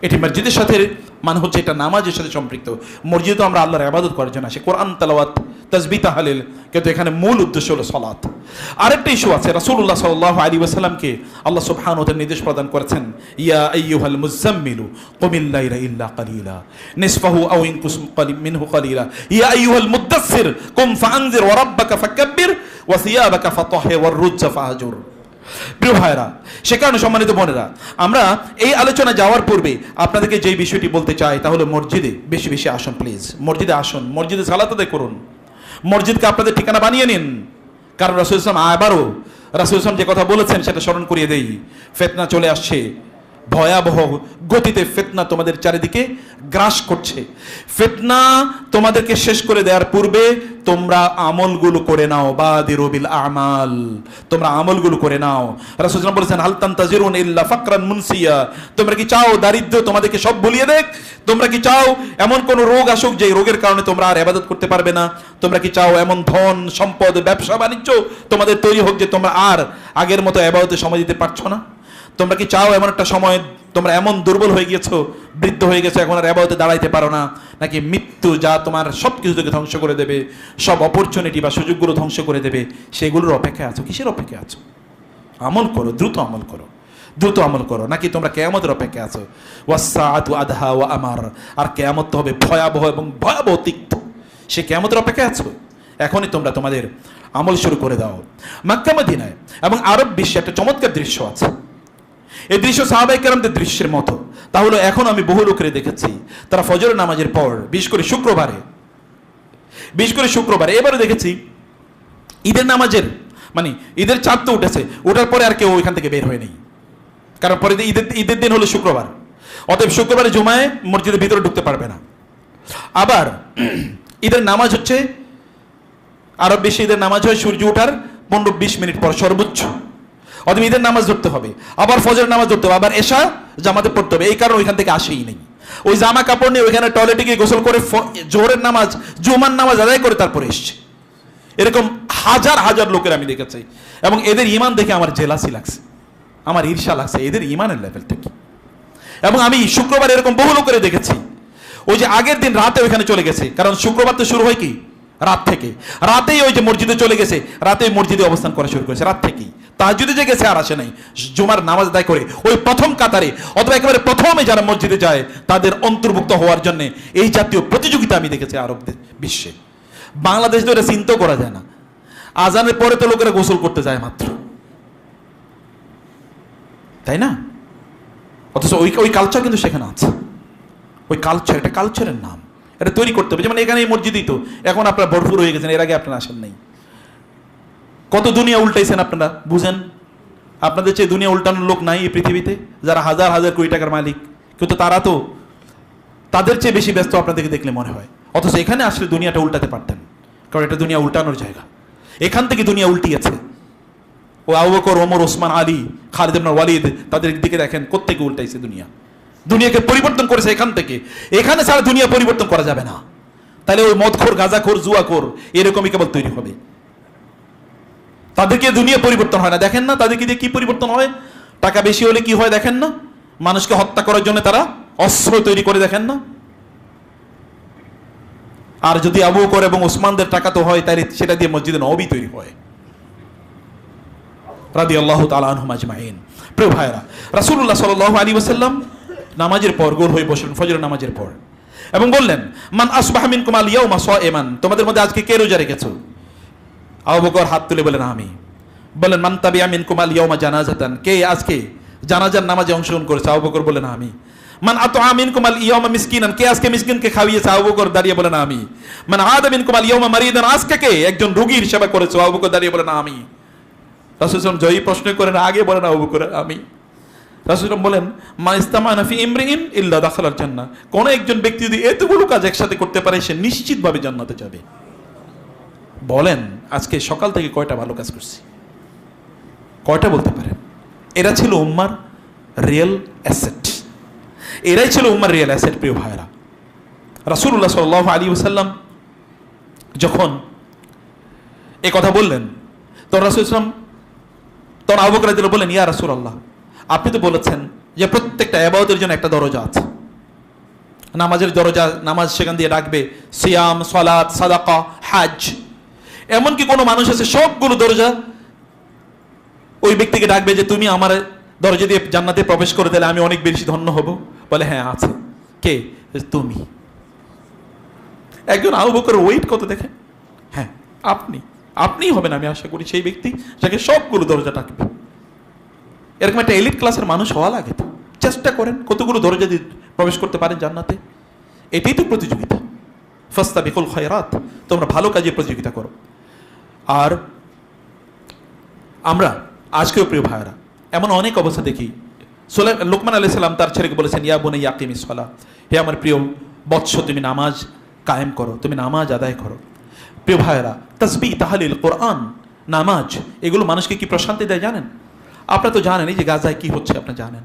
এটি মসজিদের সাথে মানে হচ্ছে এটা নামাজের সাথে সম্পৃক্ত। মসজিদে তো আমরা আল্লাহর ইবাদত করার জন্য আসি, কোরআন তেলাওয়াত, তাসবিহ, তাহলিল, কিন্তু এখানে মূল উদ্দেশ্য হলো সালাত। আরেকটা ইস্যু আছে, রাসূলুল্লাহ সাল্লাল্লাহু আলাইহি ওয়াসাল্লামকে আল্লাহ সুবহানাহু ওয়া তাআলা নির্দেশ প্রদান করেছেন, ইয়া আইয়ুহাল মুযাম্মিলু কুমিল লাইলা ইল্লা কালিলা নিসফাহু আও ইনকুস মিনহু কালিলা ইয়া আইয়ুহাল মুদ্দাসসির কুম ফাআনজির ওয়া রাব্বাকা ফাকাব্বির ওয়া সিয়াবাকা ফাতাহহির ওয়ার রুজ্জা ফাহজুর। প্রিয় ভাইরা, সে কারণে সম্মানিত বোনেরা, আমরা এই আলোচনা যাওয়ার পূর্বে আপনাদেরকে যেই বিষয়টি বলতে চাই তা হলো মসজিদে বেশি বেশি আসুন প্লিজ। মসজিদে আসুন, মসজিদে সালাত আদায় করুন, মসজিদকে আপনাদের ঠিকানা বানিয়ে নিন। কারণ রাসূল সাল্লাল্লাহু আলাইহি ওয়াসাল্লাম আবারও রাসূল সাল্লাল্লাহু আলাইহি ওয়াসাল্লাম যে কথা বলেছেন সেটা স্মরণ করিয়ে দেই। ফিতনা চলে আসছে, ভয়াবহ গতিতে ফিতনা তোমাদের চারিদিকে গ্রাস করছে। ফিতনা তোমাদেরকে শেষ করে দেওয়ার পূর্বে তোমরা আমলগুলো করে নাও, বাদিরু বিল আমাল, তোমরা আমলগুলো করে নাও। রাসূল সাল্লাল্লাহু আলাইহি ওয়াসাল্লাম বলেছেন, হাল তানতাজিরুন ইল্লা ফাকরান মুনসিয়া, তোমরা কি চাও দারিদ্র তোমাদেরকে সব ভুলিয়ে দেখ? তোমরা কি চাও এমন কোন রোগ আসুক যে রোগের কারণে তোমরা আর ইবাদত করতে পারবে না? তোমরা কি চাও এমন ধন সম্পদ ব্যবসা বাণিজ্য তোমাদের তৈরি হোক যে তোমরা আর আগের মতো ইবাদতে সময় দিতে পারছো না? তোমরা কি চাও এমন একটা সময় তোমরা এমন দুর্বল হয়ে গেছো, বৃদ্ধ হয়ে গেছো, এখন আর ইবাদতে দাঁড়াইতে পারো না? নাকি মৃত্যু যা তোমার সব কিছু থেকে ধ্বংস করে দেবে, সব অপরচুনিটি বা সুযোগগুলো ধ্বংস করে দেবে, সেগুলোর অপেক্ষায় আছো? কিসের অপেক্ষায় আছো? আমল করো, দ্রুত আমল করো, দ্রুত আমল করো। নাকি তোমরা কিয়ামতের অপেক্ষায় আছো? ওয়াসসাআতু আদহা ওয়া আমার, আর কিয়ামত তো হবে ভয়াবহ এবং ভয়াবহ তিক্ত, সে কিয়ামতের অপেক্ষায় আছো? এখনই তোমরা তোমাদের আমল শুরু করে দাও। মক্কা মদিনায় এবং আরব বিশ্বে একটা চমৎকার দৃশ্য আছে। এই দৃশ্য সাহাবায়ে কেরামদের দৃশ্যের মতো। তাহলে এখন আমি বহু লোকের দেখেছি তারা ফজরের নামাজের পর, বিশেষ করে শুক্রবারে এবারে দেখেছি ঈদের নামাজের মানে ঈদের চাঁদ তো উঠেছে, ওঠার পরে আর কেউ ওইখান থেকে বের হয় নেই, কারণ পরে ঈদের দিন হলো শুক্রবার, অতএব শুক্রবারে জুমায় মসজিদের ভিতরে ঢুকতে পারবে না। আবার ঈদের নামাজ হচ্ছে আরব বিশ্বে ঈদের নামাজ হয় সূর্য ওঠার 15-20 মিনিট পর সর্বোচ্চ, অতএব ঈদের নামাজ ধরতে হবে, আবার ফজরের নামাজ ধরতে হবে, আবার এশা জামাতে পড়তে হবে। এই কারণে ওইখান থেকে আসেই নেই, ওই জামা কাপড় নিয়ে ওইখানে টয়লেটে গিয়ে গোসল করে জোহরের নামাজ, জুমার নামাজ আদায় করে তারপরে এসছে। এরকম হাজার হাজার লোকের আমি দেখেছি, এবং এদের ইমান দেখে আমার জেলাসি লাগছে, আমার ঈর্ষা লাগছে, এদের ইমানের লেভেলটা কি। এবং আমি শুক্রবার এরকম বহু লোকের দেখেছি, ওই যে আগের দিন রাতে ওইখানে চলে গেছে, কারণ শুক্রবার তো শুরু হয় কি রাত থেকে, রাতেই ওই যে মসজিদে চলে গেছে, রাতেই মসজিদে অবস্থান করা শুরু করেছে, রাত থেকেই তাহাজ্জুদে যে গেছে আর আসে নাই, জুমার নামাজ আদায় করে ওই প্রথম কাতারে অথবা একেবারে প্রথমে যারা মসজিদে যায় তাদের অন্তর্ভুক্ত হওয়ার জন্য এই জাতীয় প্রতিযোগিতা আমি দেখেছি আরব বিশ্বে। বাংলাদেশে তো এটা চিন্তা করা যায় না, আজানের পরে তো লোকেরা গোসল করতে যায় মাত্র, তাই না? অথচ ওই কালচার কিন্তু সেখানে আছে, ওই কালচার, এটা কালচারের নাম, এটা তৈরি করতে হবে। যেমন এখানে এই মসজিদই তো এখন আপনারা ভরপুর হয়ে গেছেন, এর আগে আপনারা আসেন নাই। কত দুনিয়া উল্টাইছেন আপনারা, বুঝেন? আপনাদের চেয়ে দুনিয়া উল্টানোর লোক নাই এই পৃথিবীতে, যারা হাজার হাজার কোটি টাকার মালিক, কিন্তু তারা তো তাদের চেয়ে বেশি ব্যস্ত আপনাদেরকে দেখলে মনে হয়। অথচ এখানে আসলে দুনিয়াটা উল্টাতে পারতেন, কারণ এটা দুনিয়া উল্টানোর জায়গা। এখান থেকে দুনিয়া উল্টিয়েছে। ও আবু বকর, ওমর, ওসমান, আলী, খালিদ ইবনে ওয়ালিদ, তাদের দিকে দেখেন কোত্থেকে উল্টাইছে দুনিয়া, দুনিয়াকে পরিবর্তন করেছে এখান থেকে। এখানে ছাড়া দুনিয়া পরিবর্তন করা যাবে না, তাহলে ওই মদখোর, গাঁজাখোর, জুয়াখোর এরকমই কেবল তৈরি হবে। তাদেরকে দুনিয়া পরিবর্তন হয় না, দেখেন না তাদেরকে দিয়ে কি পরিবর্তন হয়? টাকা বেশি হলে কি হয় দেখেন না? মানুষকে হত্যা করার জন্য তারা অস্ত্র তৈরি করে, দেখেন না? আর যদি আবু বকর এবং ওসমানদের টাকা তো হয়, তাহলে সেটা দিয়ে মসজিদে নববী তৈরি হয়, রাদিয়াল্লাহু তাআলা আনহুম আজমাইন। প্রিয় ভাইরা, রাসূলুল্লাহ সাল্লাল্লাহু আলাইহি ওয়াসাল্লাম নামাজের পর গোল হয়ে বসলেন ফজরের নামাজের পর, এবং বললেন, মান আসবাহা মিনকুম আল ইয়াউমা সাইমান, তোমাদের মধ্যে আজকে কে রোজা রেখেছো? আবু বকর হাত তুলে বলেন আমি। বলেন, মান তাবিআ মিনকুম আল ইয়াউমা জানাজাতান, কে আজকে জানাজার নামাজে অংশগ্রহণ করেছে? আবু বকর বলেন আমি। মান আতআ মিনকুম আল ইয়াউমা মিসকিনান, কে আজকে মিসকিনকে খাওয়িয়েছে? আবু বকর দাঁড়িয়ে বলেন আমি। মান আদা মিনকুম আল ইয়াউমা মারিদান, আজকে কে একজন রোগীর সেবা করেছে? আবু বকর দাঁড়িয়ে বলেন আমি। রাসূল সাল্লাল্লাহু আলাইহি ওয়াসাল্লাম জয়ী প্রশ্ন করেন, আগে বলেন আবু বকর আমি। রাসূল বলেন, মা ইস্তামানা ফি ইমরিইন ইল্লা দাখালাল জান্নাহ, কোন একজন ব্যক্তি যদি এতগুলো কাজ একসাথে করতে পারে সে নিশ্চিতভাবে জান্নাতে যাবে। বলেন আজকে সকাল থেকে কয়টা ভালো কাজ করছি? কয়টা বলতে পারেন? এরা ছিল উম্মার রিয়েল অ্যাসেট, এরাই ছিল উম্মার রিয়েল অ্যাসেট। প্রিয় ভাইরা, রাসূলুল্লাহ সাল্লাল্লাহু আলাইহি ওয়াসাল্লাম যখন এই কথা বললেন, তখন রাসূল সাল্লাল্লাহু আলাইহি ওয়াসাল্লাম তখন আবু বকর রাদিয়াল্লাহু আনহু বললেন, ইয়া রাসূলুল্লাহ, আপনি তো বলেছেন যে প্রত্যেকটা ইবাদতের জন্য একটা দরজা আছে, নামাজের দরজা, নামাজ সেখান দিয়ে ডাকবে, সিয়াম, সালাত, সাদাকা, হজ। এমনকি কোনো মানুষ আছে সবগুলো দরজা ওই ব্যক্তিকে ডাকবে যে তুমি আমার দরজা দিয়ে জান্নাতে প্রবেশ করে দিলে আমি অনেক বেশি ধন্য হব। বলে হ্যাঁ আছে। কে? তুমি। একজন আবু বকর ওয়েট কত দেখেন, হ্যাঁ আপনিই হবেন আমি আশা করি সেই ব্যক্তি যাকে সবগুলো দরজা ডাকবে। এরকম একটা এলিট ক্লাসের মানুষ হওয়া লাগে। তো চেষ্টা করেন কতগুলো দরজা দিয়ে প্রবেশ করতে পারেন জান্নাতে। এটাই তো প্রতিযোগিতা। ফাস্তাবিকুল খায়রাত, তোমরা ভালো কাজে প্রতিযোগিতা করো। আর আমরা আজকেও প্রিয় ভাইরা এমন অনেক অবস্থা দেখি। লোকমান আলাইহিস সালাম তার ছেলেকে বলেছেন, ইয়া বুনাইয়া আকিমিস সালাহ, হে আমার প্রিয় বৎস তুমি নামাজ কায়েম করো, তুমি নামাজ আদায় করো। প্রিয় ভাইরা, তাসবিহ, তাহলিল, কোরআন, নামাজ, এগুলো মানুষকে কি প্রশান্তি দেয় জানেন? আপনারা তো জানেন এই যে গাজায় কি হচ্ছে, আপনারা জানেন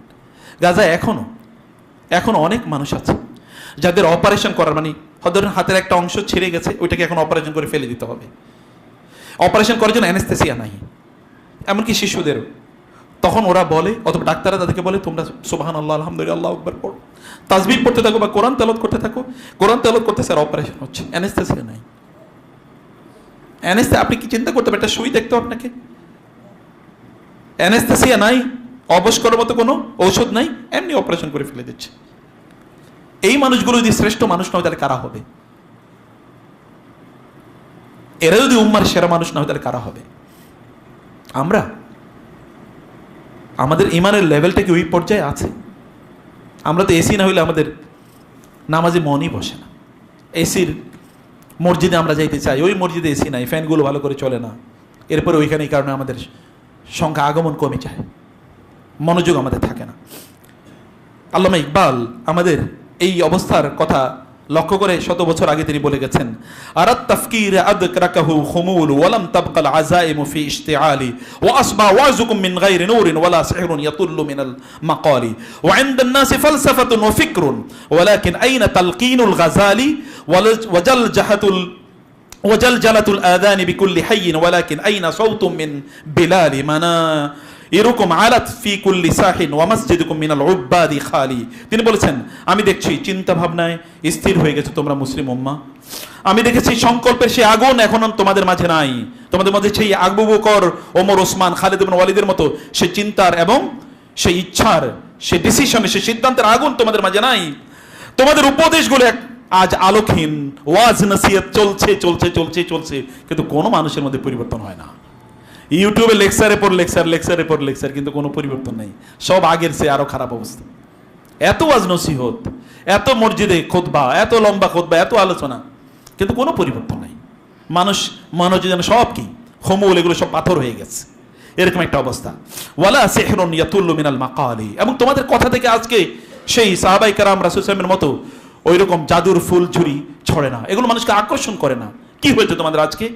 গাজায় এখনো অনেক মানুষ আছে যাদের অপারেশন করার, মানে ধরেন হাতের একটা অংশ ছিঁড়ে গেছে, ওইটাকে এখন অপারেশন করে ফেলে দিতে হবে। অপারেশন করার জন্য অ্যানেস্থেসিয়া নাই, এমনকি শিশুদেরও। তখন ওরা বলে, অথবা ডাক্তাররা তাদেরকে বলে, তোমরা সুবহানাল্লাহ, আলহামদুলিল্লাহ, আল্লাহু আকবার পড়ো, তাসবিহ পড়তে থাকো বা কোরআন তেলাওয়াত করতে থাকো। কোরআন তেলাওয়াত করতে স্যার অপারেশন হচ্ছে, অ্যানেস্থেসিয়া নাই। আপনি কি চিন্তা করতে পারেন, একটা সুই দেখতে আপনাকে, অ্যানেস্থেসিয়া নাই, অবশ করার মতো কোনো ঔষধ নাই, এমনি অপারেশন করে ফেলে দিচ্ছে। এই মানুষগুলো যদি শ্রেষ্ঠ মানুষ না হয় তাহলে কারা হবে? এরা যদি উম্মার সেরা মানুষ না হয় তাহলে কারা হবে? আমরা, আমাদের ইমানের লেভেলটা কি ওই পর্যায়ে আছে? আমরা তো এসি না হইলে আমাদের নামাজে মনই বসে না। এসির মসজিদে আমরা যাইতে চাই, ওই মসজিদে এসি নাই, ফ্যানগুলো ভালো করে চলে না, এরপরে ওইখানে এই কারণে আমাদের সংখ্যা আগমন কমে যায়, মনোযোগ আমাদের থাকে না। আল্লামা ইকবাল আমাদের এই অবস্থার কথা লক্ষ্য করে 100 বছর আগে তিনি বলে গেছেন, আরাত তাফকির আদরাকাহু খুমুল ওয়ালাম তাবকাল আযাইমু ফি ইশতিআলি ওয়া আসবা ওয়াজুকুম মিন গায়রি নূরিন ওয়ালা সিহরুন ইয়াতুল্লু মিনাল মাকালি ওয়া ইনদান নাসি ফালসাফাতুন ওয়া ফিকরুন ওয়ালাকিন আইনা তালকিনুল গাযালি ওয়াজালজালাতুল আযানি বিকুল্লি হাইয়িন ওয়ালাকিন আইনা সাওতুম মিন বিলালি মানা এরকম আলাত ফি কুল্লি সাহিন ওয়া মাসজিদুকুম মিনাল উব্বাদি খালি। তিনি বলেছেন, আমি দেখছি চিন্তা ভাবনায় স্থির হয়ে গেছে তোমরা মুসলিম উম্মাহ। আমি দেখেছি সংকল্পের সেই আগুন এখন তোমাদের মাঝে নাই। তোমাদের মাঝে সেই আবু বকর, ওমর, ওসমান, খালিদ ইবনে ওয়ালিদের মতো সেই চিন্তার এবং সেই ইচ্ছার, সেই ডিসিশনের, সেই সিদ্ধান্তের আগুন তোমাদের মাঝে নাই। তোমাদের উপদেশগুলো আজ আলোকহীন, ওয়াজ নসিহত চলছে চলছে চলছে চলছে, কিন্তু কোনো মানুষের মধ্যে পরিবর্তন হয় না। ইউটিউবে লেকচারের পর লেকচার, কিন্তু কোনো পরিবর্তন নেই, সব আগের চেয়ে আরো খারাপ অবস্থা। এত ওয়াজ নসিহত, এত মসজিদে খুতবা, এত লম্বা খুতবা, এত আলোচনা, কিন্তু কোনো পরিবর্তন নাই। মানুষ যেন সব কি খমুল, এগুলো সব পাথর হয়ে গেছে, এরকম একটা অবস্থা। ওয়ালা সিহরুন ইয়াতুল্লু মিনাল মাকালি, এবং তোমাদের কথা থেকে আজকে সেই সাহাবায়ে কেরাম রাসূল সাল্লাল্লাহু আলাইহি ওয়াসাল্লামের মতো ওইরকম জাদুর ফুল ঝুরি ছড়ে না, এগুলো মানুষকে আকর্ষণ করে না। কি হয়েছে তোমাদের আজকে?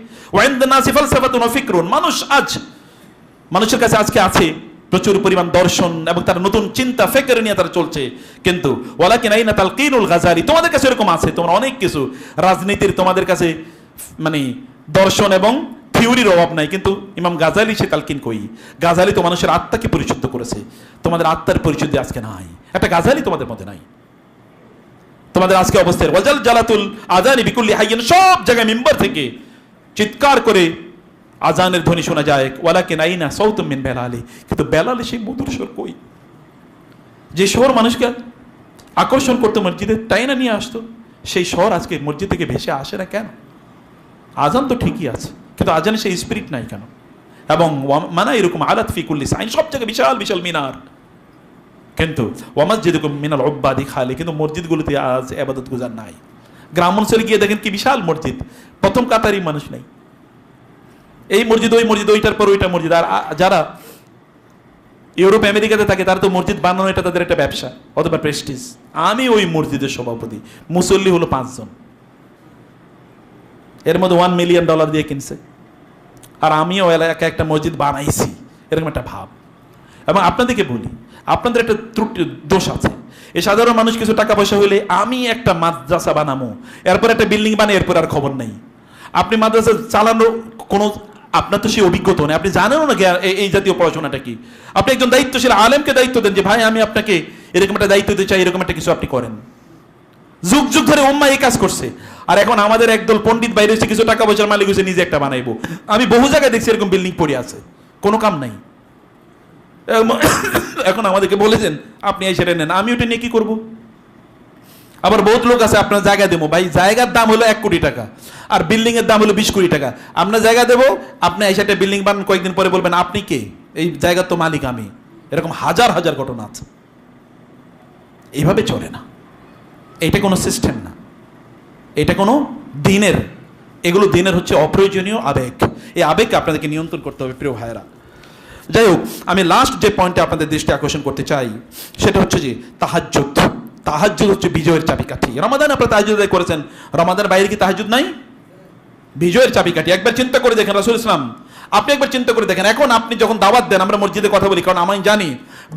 মানুষের কাছে আজকে আছে প্রচুর পরিমাণ দর্শন এবং তার নতুন চিন্তা ফিকর নিয়ে তারা চলছে, কিন্তু ওয়ালাকিন আইনা তালকিনুল গাযালি, তোমাদের কাছে এরকম আছে, তোমরা অনেক কিছু রাজনীতির, তোমাদের কাছে মানে দর্শন এবং থিওরির অভাব নাই, কিন্তু ইমাম গাযালি সে তালকিন কই? গাযালি তো মানুষের আত্মাকে পরিশুদ্ধ করেছে, তোমাদের আত্মার পরিশুদ্ধি আজকে নাই, একটা গাযালি তোমাদের মধ্যে নাই। তোমাদের আজকে অবস্থায় ওয়াজাল জালাতুল আযানি বিকুল্লি হাইয়িন, সব জায়গায় মিম্বার থেকে চিৎকার করে আজানের ধ্বনি শোনা যায়, ওয়ালাকিন আইনা সাওতুম মিন বেলালি, কিন্তু বেলালে সেই মধুর স্বর কই? যে স্বর মানুষকে আকর্ষণ করতো, মসজিদে টাইনা নিয়ে আসতো, সেই স্বর আজকে মসজিদ থেকে ভেসে আসে না কেন? আজান তো ঠিকই আছে, কিন্তু আজানে সেই স্পিরিট নাই কেন? এবং মানা এরকম আলাত ফি কুল্লি সাইন, সব জায়গায় বিশাল বিশাল মিনার, কিন্তু ওয়া মাসজিদুকুম মিনাল উব্বাদি খালি, কিন্তু মসজিদগুলোতে আজ ইবাদত গুজার নাই। গ্রাম অঞ্চলে গিয়ে দেখেন কি বিশাল মসজিদ, প্রথম কাতারই মানুষ নাই, এই মসজিদ ওই মসজিদ, ওইটার পর ওইটা মসজিদ। আর যারা ইউরোপ আমেরিকাতে থাকে তারা তো মসজিদ বানানো এটা তাদের একটা ব্যবসা অথবা প্রেস্টিজ। আমি ওই মসজিদের সভাপতি, মুসল্লি হলো 5 জন, এর মধ্যে $1 মিলিয়ন দিয়ে কিনছে, আর আমিও এলাকায় একটা মসজিদ বানাইছি, এরকম একটা ভাব। এবং আপনাদেরকে বলি, আপনাদের একটা ত্রুটি দোষ আছে, এই সাধারণ মানুষ কিছু টাকা পয়সা হইলে আমি একটা মাদ্রাসা বানাবো, এরপর একটা বিল্ডিং বানিয়ে এরপর আর খবর নেই। আপনি মাদ্রাসা চালানোর কোনো আপনার তো সেই অভিজ্ঞতা নেই, আপনি জানেনও না এই জাতীয় পড়াশোনাটা কি। আপনি একজন দায়িত্বশীল আলেমকে দায়িত্ব দেন যে ভাই আমি আপনাকে এরকম একটা দায়িত্ব দিতে চাই, এরকম একটা কিছু আপনি করেন। যুগ যুগ ধরে উম্মাহ এই কাজ করছে। আর এখন আমাদের একদল পণ্ডিত বাইরে এসে কিছু টাকা পয়সার মালিক হয়েছে, নিজে একটা বানাইবো। আমি বহু জায়গায় দেখছি এরকম বিল্ডিং পড়ে আছে, কোনো কাম নাই। এখন আমাদেরকে বলেছেন আপনি এই সেটা নেন, আমি ওটা নিয়ে কি করবো? আবার বহুত লোক আছে আপনার জায়গা দেবো, ভাই জায়গার দাম হলো 1 কোটি টাকা আর বিল্ডিং এর দাম হলো 20 কোটি টাকা। আপনার জায়গা দেবো, আপনি এই সেটা বিল্ডিং বানান, কয়েকদিন পরে বলবেন আপনি কে, এই জায়গার তো মালিক আমি। এরকম হাজার হাজার ঘটনা আছে। এইভাবে চলে না, এটা কোনো সিস্টেম না, এটা কোনো দিনের, এগুলো দিনের হচ্ছে অপ্রয়োজনীয় আবেগ। এই আবেগকে আপনাদেরকে নিয়ন্ত্রণ করতে হবে প্রিয় ভাইয়েরা। যাই হোক, আমি লাস্ট যে পয়েন্টে আপনাদের দৃষ্টি আকর্ষণ করতে চাই সেটা হচ্ছে যে তাহাজ্জুদ। তাহাজ্জুদ হচ্ছে বিজয়ের চাবিকাঠি। রমাদানে আপনারা তাহাজ্জুদ আদায় করেছেন, রমাদানের বাইরে কি তাহাজ্জুদ নাই? বিজয়ের চাবিকাঠি। একবার চিন্তা করে দেখেন রাসূল ইসলাম, আপনি একবার চিন্তা করে দেখেন, এখন আপনি যখন দাওয়াত দেন, আমরা মসজিদে কথা বলি, কারণ আমি জানি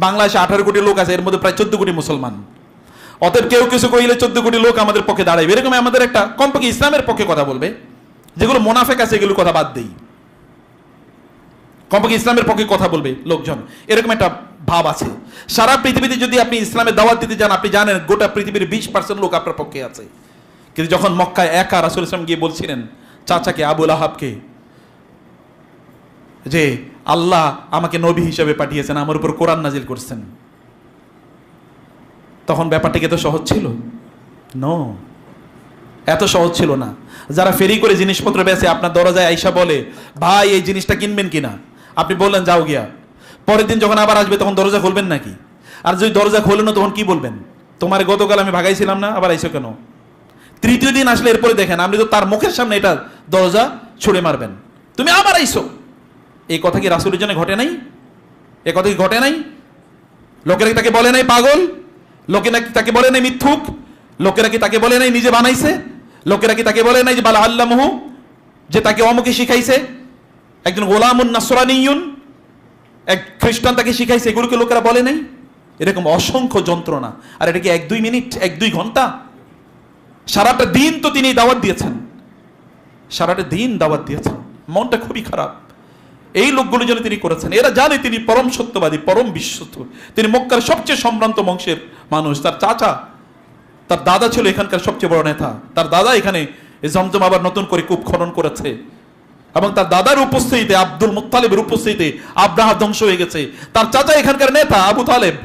বাংলাদেশে 18 কোটি লোক আছে, এর মধ্যে প্রায় 14 কোটি মুসলমান। অতএব কেউ কিছু কইলে 14 কোটি লোক আমাদের পক্ষে দাঁড়াবে, এরকম আমাদের একটা কমপক্ষে ইসলামের পক্ষে কথা বলবে। যেগুলো মোনাফেক আছে এগুলো কথা বাদ দেই, কমপক্ষে ইসলামের পক্ষে কথা বলবে লোকজন, এরকম একটা ভাব আছে। সারা পৃথিবীতে যদি আপনি ইসলামের দাওয়াত দিতে যান, আপনি জানেন গোটা পৃথিবীর 20% লোক আপনার পক্ষে আছে। কিন্তু যখন মক্কায় একা রাসূল ইসলাম গিয়ে বলছিলেন চাচাকে আবু লাহাবকে যে আল্লাহ আমাকে নবী হিসেবে পাঠিয়েছেন, আমার উপর কোরআন নাজিল করছেন, তখন ব্যাপারটা কি এত সহজ ছিল? নো, এত সহজ ছিল না। যারা ফেরি করে জিনিসপত্র বেচে আপনার দরজায় আইসা বলে ভাই এই জিনিসটা কিনবেন কিনা, আপনি বললেন যাও গিয়া, পরের দিন যখন আবার আসবে তখন দরজা খুলবেন নাকি? আর যদি দরজা খোলেন তখন কি বলবেন? তোমার গতকাল আমি ভাগাইছিলাম না, আবার আইসো কেন? তৃতীয় দিন আসলে এরপরে দেখেন আপনি তো তার মুখের সামনে এটা দরজা ছুড়ে মারবেন, তুমি আবার আইসো। এই কথা কি রাসূলের জন্য ঘটে নাই? এ কথা কি ঘটে নাই? লোকেরা কি তাকে বলে নাই পাগল? লোকেরা কি তাকে বলে নাই মিথ্যুক? লোকেরা কি তাকে বলে নাই নিজে বানাইছে? লোকেরা কি তাকে বলে নাই যে বালা আল্লামহু, যে তাকে অমুকে শিখাইছে? একজন গোলামুন নাসরানিয়ুন, এক খ্রিস্টান তাকে শিখাইছে, এগুলোকে লোকেরা বলে নাই? এরকম অসংখ্য যন্ত্রণা। আর এটা কি 1-2 মিনিট, 1-2 ঘন্টা? সারাটা দিন তো তিনি দাওয়াত দিয়েছেন, সারাটা দিন দাওয়াত দিয়েছেন, মনটা খুবই খারাপ। এই লোকগুলো যেন তিনি করেছেন, এরা জানে তিনি পরম সত্যবাদী, পরম বিশ্বস্ত, তিনি মক্কার সবচেয়ে সম্ভ্রান্ত বংশের মানুষ। তার চাচা, তার দাদা ছিল এখানকার সবচেয়ে বড় নেতা, তার দাদা এখানে জমজম আবার নতুন করে কূপ খনন করেছে, এবং তার দাদার উপস্থিতিতে, আব্দুল মুত্তালিবের উপস্থিতিতে আব্রাহা ধ্বংস হয়ে গেছে। তার চাচা এখানকার নেতা আবু তালেব,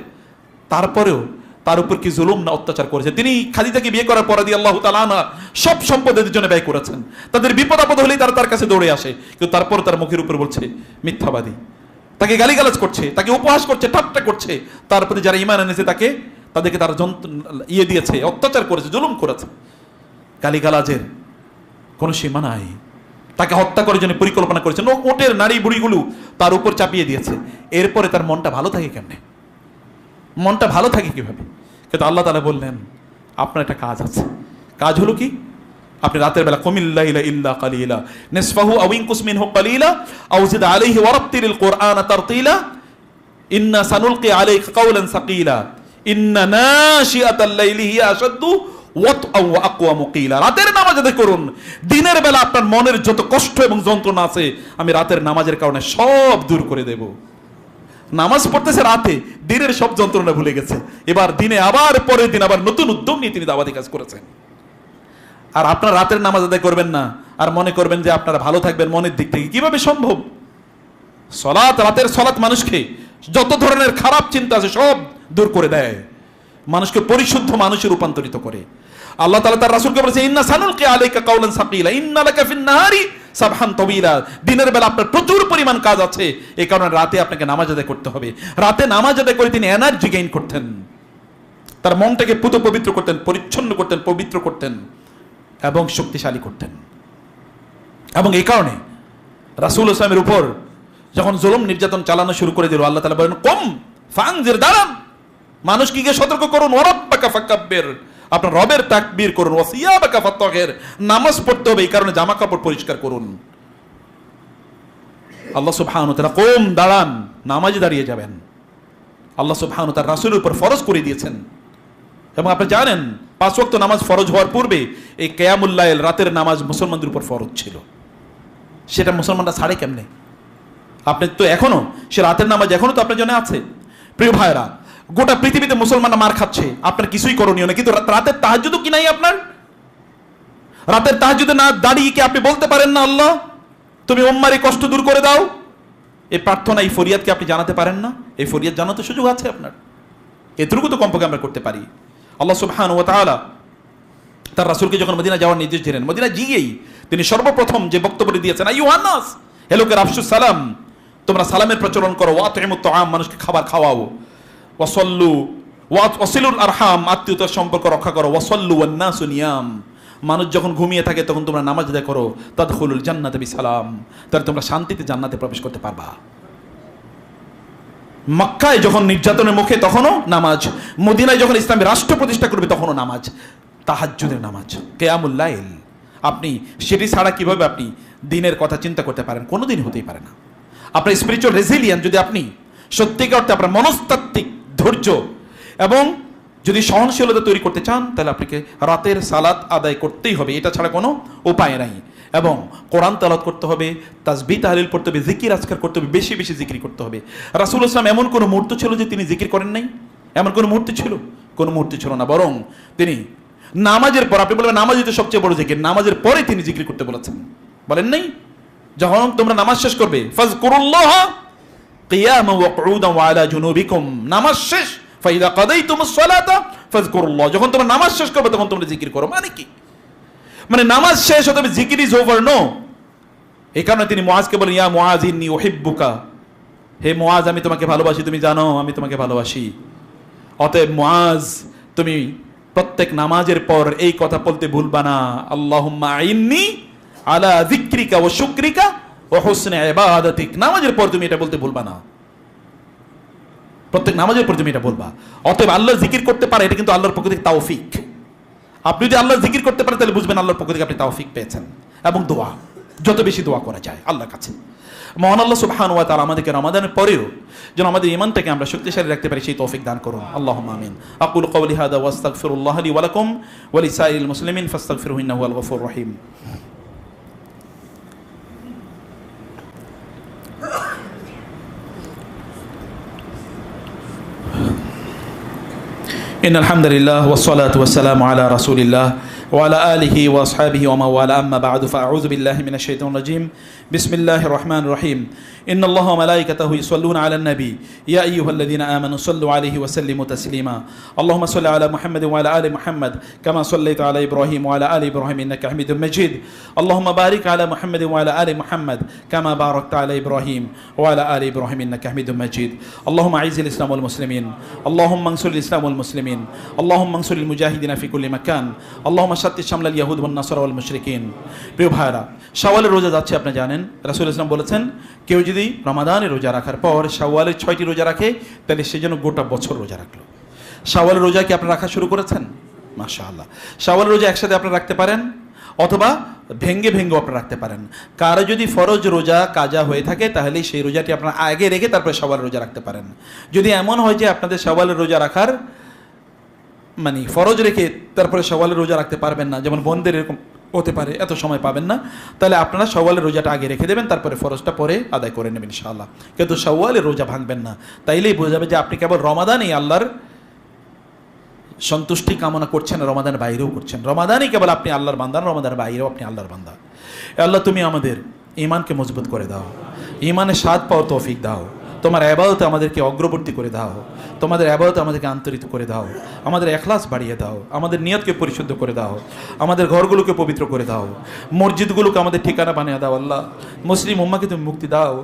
তারপরেও তার উপর কি জুলুম না অত্যাচার করেছে। তিনি খাদিজাকে বিয়ে করার পর রাদিয়াল্লাহু তাআলা আনহা সব সম্পদ এদের জন্য ব্যয় করেছেন। তাদের বিপদ আপদ হলেই তারা তার কাছে দৌড়ে আসে, কিন্তু তারপর তার মুখের উপর বলছে মিথ্যাবাদী, তাকে গালিগালাজ করছে, তাকে উপহাস করছে, ঠাট্টা করছে। তার প্রতি যারা ঈমান এনেছে তাদেরকে তারা দিয়েছে, অত্যাচার করেছে, জুলুম করেছে। গালিগালাজের কোনো সীমা নাই। তাকে হত্যা করার জন্য পরিকল্পনা করেছেন, ওটের নারী বুড়িগুলো তার উপর চাপিয়ে দিয়েছে। এরপরে তার মনটা ভালো থাকে কেমনে? মনটা ভালো থাকে কিভাবে? কিন্তু আল্লাহ তাআলা বললেন আপনার একটা কাজ আছে। কাজ হলো কি? আপনি রাতের বেলা কুমিল লাইলা ইল্লা কালিলা নিসফাহু আও ইনকুস মিনহু কালিলা আও জিদ আলাইহি ওয়ারাত্তিলিল কুরআনা তারতিলা ইন্না সানুলকি আলাইকা কাওলান সাকিলা ইন্না নাশিআতাল লাইলি হিয়া আশাদ্দু ওয়াতআ ওয়া আকওয়ামু কিলা। রাতের নামাজ আদায় করুন। দিনের বেলা আপনার মনের যত কষ্ট এবং যন্ত্রণা আছে আমি রাতের নামাজের কারণে সব দূর করে দেব। নামাজ পড়তেছে রাতে, দিনের সব যন্ত্রণা ভুলে গেছে। এবার দিনে আবার পরের দিন আবার নতুন উদ্যম নিয়ে তিনি দাওয়াতি কাজ করেছেন। আর আপনার রাতের নামাজ আদায় করবেন না আর মনে করবেন যে আপনারা ভালো থাকবেন মনের দিক থেকে, কিভাবে সম্ভব? সলাত, রাতের সলাত মানুষকে যত ধরনের খারাপ চিন্তা আছে সব দূর করে দেয়, মানুষকে পরিশুদ্ধ মানুষে রূপান্তরিত করে। আল্লাহ তাআলা তার রাসূলকে বলেছেন ইন্না সানুলকি আলাইকা কাওলান সাকিলা ইন্না লাকা ফিন নাহারি সাবহান তাওয়িলা। দিনের বেলা আপনার প্রচুর পরিমাণ কাজ আছে, এই কারণে রাতে আপনাকে নামাজ আদায় করতে হবে। রাতে নামাজ আদায় করে তিনি এনার্জি গেইন করতেন, তার মনটাকে পুত পবিত্র করতেন, পরিচ্ছন্ন করতেন, পবিত্র করতেন এবং শক্তিশালী করতেন। এবং এই কারণে রাসূল ইসলামের উপর যখন জুলুম নির্যাতন চালানো শুরু করে দিল, আল্লাহ তাআলা বলেন কম ফানজির, দাঁড়ান, মানুষকে গিয়ে সতর্ক করুন, ওয়ারাব্বাকা ফাকাব্বির, আপনার রবের তাকবীর করুন, ওয়াসিয়াবাকা ফাতাহির, নামাজ পড়তে হবে, এই কারণে জামা কাপড় পরিষ্কার করুন। আল্লাহ সুবহানাহু ওয়া তাআলা কম, দাঁড়ান, নামাজে দাঁড়িয়ে যাবেন। আল্লাহ সুবহানাহু ওয়া তাআলা রাসূলের উপর ফরজ করে দিয়েছেন এবং আপনি জানেন 5 ওয়াক্ত নামাজ ফরজ হওয়ার পূর্বে এই কিয়ামুল লাইল, রাতের নামাজ মুসলমানদের উপর ফরজ ছিল। সেটা মুসলমানরা ছাড়ে কেমনে? আপনি তো এখনো সে রাতের নামাজ এখনো তো আপনার জন্য আছে। প্রিয় ভাইরা, গোটা পৃথিবীতে মুসলমানরা মার খাচ্ছে, আপনার কিছুই করণীয় নেই। কিন্তু রাতের তাহাজ্জুদও কি নাই আপনার? রাতের তাহাজ্জুদে না দাঁড়িয়ে কি আপনি বলতে পারেন না, আল্লাহ তুমি উম্মার এই কষ্ট দূর করে দাও? এই প্রার্থনা, এই ফরিয়াদ কি আপনি জানাতে পারেন না? এই ফরিয়াদ জানাতে সুযোগ আছে আপনার। এটুকু তো কমপক্ষে আমরা করতে পারি। আল্লাহ সুবহানাহু ওয়া তাআলা তার রাসূলকে যখন মদিনা যাওয়ার নির্দেশ দিলেন, মদিনা গিয়েই তিনি সর্বপ্রথম যে বক্তব্যটি দিয়েছেন, আইয়ুহান নাস, হে লোকের, আফশুস সালাম, তোমরা সালামের প্রচলন করো, ওয়াতিমুত তাআম, মানুষকে খাবার খাওয়াও, ওয়াসাল্লু ওয়াসিলুল আরহাম, আত্মীয়তার সম্পর্ক রক্ষা করো, ওয়াসাল্লু ওয়ান নাসু নিয়াম, মানুষ যখন ঘুমিয়ে থাকে তখন তোমরা নামাজ আদায় করো, তাদখুলুল জান্নাতা বিসালাম, তাহলে তোমরা শান্তিতে জান্নাতে প্রবেশ করতে পারবা। মক্কায় যখন নির্যাতনের মুখে তখনও নামাজ, মদিনায় যখন ইসলামী রাষ্ট্র প্রতিষ্ঠা করবে তখনও নামাজ, তাহাজ্জুদের নামাজ, কিয়ামুল লাইল। আপনি সেটি ছাড়া কিভাবে আপনি দিনের কথা চিন্তা করতে পারেন? কোনোদিন হতেই পারে না। আপনার স্পিরিচুয়াল রেজিলিয়েন্স, যদি আপনি সত্যিকার অর্থে আপনার মনস্তাত্ত্বিক ধৈর্য এবং যদি সহনশীলতা তৈরি করতে চান, তাহলে আপনাকে রাতের সালাত আদায় করতেই হবে, এটা ছাড়া কোনো উপায় নাই। এবং কোরআন তেলাওয়াত করতে হবে, তাসবিহ তাহলিল পড়তে হবে, জিকির আজকার করতে হবে, বেশি বেশি জিকির করতে হবে। রাসূল ইসলাম এমন কোনো মুহূর্ত ছিল যে তিনি জিকির করেন নাই? এমন কোনো মুহূর্ত ছিল? কোনো মুহূর্ত ছিল না। বরং তিনি নামাজের পর, আপনি বলবেন নামাজই তো সবচেয়ে বড় জিকির, নামাজের পরে তিনি জিকির করতে বলেছেন, বলেন নাই? যখন তোমরা নামাজ শেষ করবে, ফাযকুরুল্লাহ কিয়ামান ওয়া কুউদান ওয়া আলা জুনুবিকুম, নামাজ শেষ, ফাইদা কাদাইতুমুস সালাতা ফাযকুরুল্লাহ, যখন তোমরা নামাজ শেষ করবে তখন তোমরা জিকির করো। মানে কি? মানে নামাজ শেষ হতে হবে, জিকির ইজ ওভার, নো। এই কারণে তিনি মুআজকে বলেন, ইয়া মুআজ ইন্নী উহিব্বুকা, হে মুআজ আমি তোমাকে ভালোবাসি, তুমি জানো আমি তোমাকে ভালোবাসি। অতএব মুআজ, তুমি প্রত্যেক নামাজের পর এই কথা বলতে ভুলবা না, আল্লাহুম্মা আইন্নী আলা যিকরিকা ওয়া শুকরিকা ওয়া হুসনি ইবাদাতিক। নামাজের পর তুমি এটা বলতে ভুলবা না, প্রত্যেক নামাজের পর তুমি এটা বলবা। অতএব আল্লাহর জিকির করতে পারে, এটা কিন্তু আল্লাহর পক্ষ থেকে তাওফিক। আপনি যদি আল্লাহর জিকির করতে পারেন তাহলে বুঝবেন আল্লাহর পক্ষ থেকে আপনি তাওফিক পেয়েছেন। এবং দোয়া, যত বেশি দোয়া করা যায় আল্লাহর কাছে, মহান আল্লাহ সুবহানাহু ওয়া তাআলা আমাদেরকে রমাদানের পরেও যেন আমাদের ঈমানটাকে আমরা শক্তিশালী রাখতে পারি, সেই তৌফিক দান করুন। আল্লাহুম্মা আমিন। আকুলু কওলি হাযা ওয়া আস্তাগফিরুল্লাহ লি ওয়া লাকুম ওয়া লিসাইরিল মুসলিমিন ফাস্তাগফিরুহু ইন্নাহু হুয়াল গফুরুর রহিম। ইন্নাল হামদুলিল্লাহ ওয়াস সালাতু ওয়াস সালামু আলা রাসূলিল্লাহ ওয়া আলা আলিহি ওয়া আসহাবিহি ওয়া মাওয়ালা, আম্মা বা'দু, ফাআউযু বিল্লাহি মিনাশ শাইতানির রাজীম। বিসমিল্লাহির রহমানির রহিম। ইন্নাল্লাহা ওয়া মালাইকাতাহু ইউসাল্লুনা আলান নবী ইয়া আইয়ুহাল্লাযীনা আমানু সাল্লু আলাইহি ওয়া সাল্লিমু তাসলিমা। আল্লাহুম্মা সাল্লি আলা মুহাম্মাদিন ওয়া আলা আলি মুহাম্মাদ কামা সাল্লাইতা আলা ইব্রাহিম ওয়া আলা আলি ইব্রাহিম ইন্নাকা হামিদুম মাজিদ। আল্লাহুম্মা বারিক আলা মুহাম্মাদিন ওয়া আলা আলি মুহাম্মাদ কামা বারাকতা আলা ইব্রাহিম ওয়া আলা আলি ইব্রাহিম ইন্নাকা হামিদুম মাজিদ। আল্লাহুম্মা আইজিল ইসলাম ওয়াল মুসলিমিন, আল্লাহুম্মা আনসুরিল ইসলাম ওয়াল মুসলিমিন, আল্লাহুম্মা আনসুরিল মুজাহিদিনা ফি কুল্লি মাকান, আল্লাহুম্মা শাত্তিত শামলাল ইয়াহুদ ওয়ান নাসারা ওয়াল মুশরিকিন। প্রিয় ভাইরা, শাওয়ালের রোজা যাচ্ছে, আপনি জানেন রাসূল ইসলাম বলেছেন, কেউ যদি রমাদানের রোজা রাখার পর শাওয়ালের 6টি রোজা রাখে, তাহলে সে যেন গোটা বছর রোজা রাখলো। শাওয়ালের রোজা কি আপনারা রাখা শুরু করেছেন? মাশাআল্লাহ। শাওয়ালের রোজা একসাথে আপনারা রাখতে পারেন, অথবা ভেঙ্গে ভেঙ্গে আপনারা রাখতে পারেন। কারো যদি ফরজ রোজা কাজা হয়ে থাকে, তাহলে সেই রোজাটি আপনারা আগে রেখে তারপরে শাওয়ালের রোজা রাখতে পারেন। যদি এমন হয় যে আপনাদের শাওয়ালের রোজা রাখার মানে ফরজ রেখে তারপরে শাওয়ালের রোজা রাখতে পারবেন না, যেমন বোনদের এরকম হতে পারে, এত সময় পাবেন না, তাহলে আপনারা শাওয়ালের রোজাটা আগে রেখে দেবেন, তারপরে ফরজটা পরে আদায় করে নেবেন ইনশাআল্লাহ। কিন্তু শাওয়ালের রোজা ভাঙবেন না, তাইলেই বোঝা যাবে যে আপনি কেবল রমাদানেই আল্লাহর সন্তুষ্টি কামনা করছেন, রমাদানের বাইরেও করছেন। রমাদানই কেবল আপনি আল্লাহর বান্দা, রমাদানের বাইরেও আপনি আল্লাহর বান্দা। আল্লাহ তুমি আমাদের ঈমানকে মজবুত করে দাও, ঈমানের স্বাদ পাওয়ার তৌফিক দাও, তোমার ইবাদতে আমাদেরকে অগ্রবর্তী করে দাও, তোমাদের ইবাদতে আমাদেরকে আন্তরিক করে দাও, আমাদের ইখলাস বাড়িয়ে দাও, আমাদের নিয়তকে পরিশুদ্ধ করে দাও, আমাদের ঘরগুলোকে পবিত্র করে দাও, মসজিদগুলোকে আমাদের ঠিকানা বানিয়ে দাও। আল্লাহ, মুসলিম উম্মাকে তুমি মুক্তি দাও,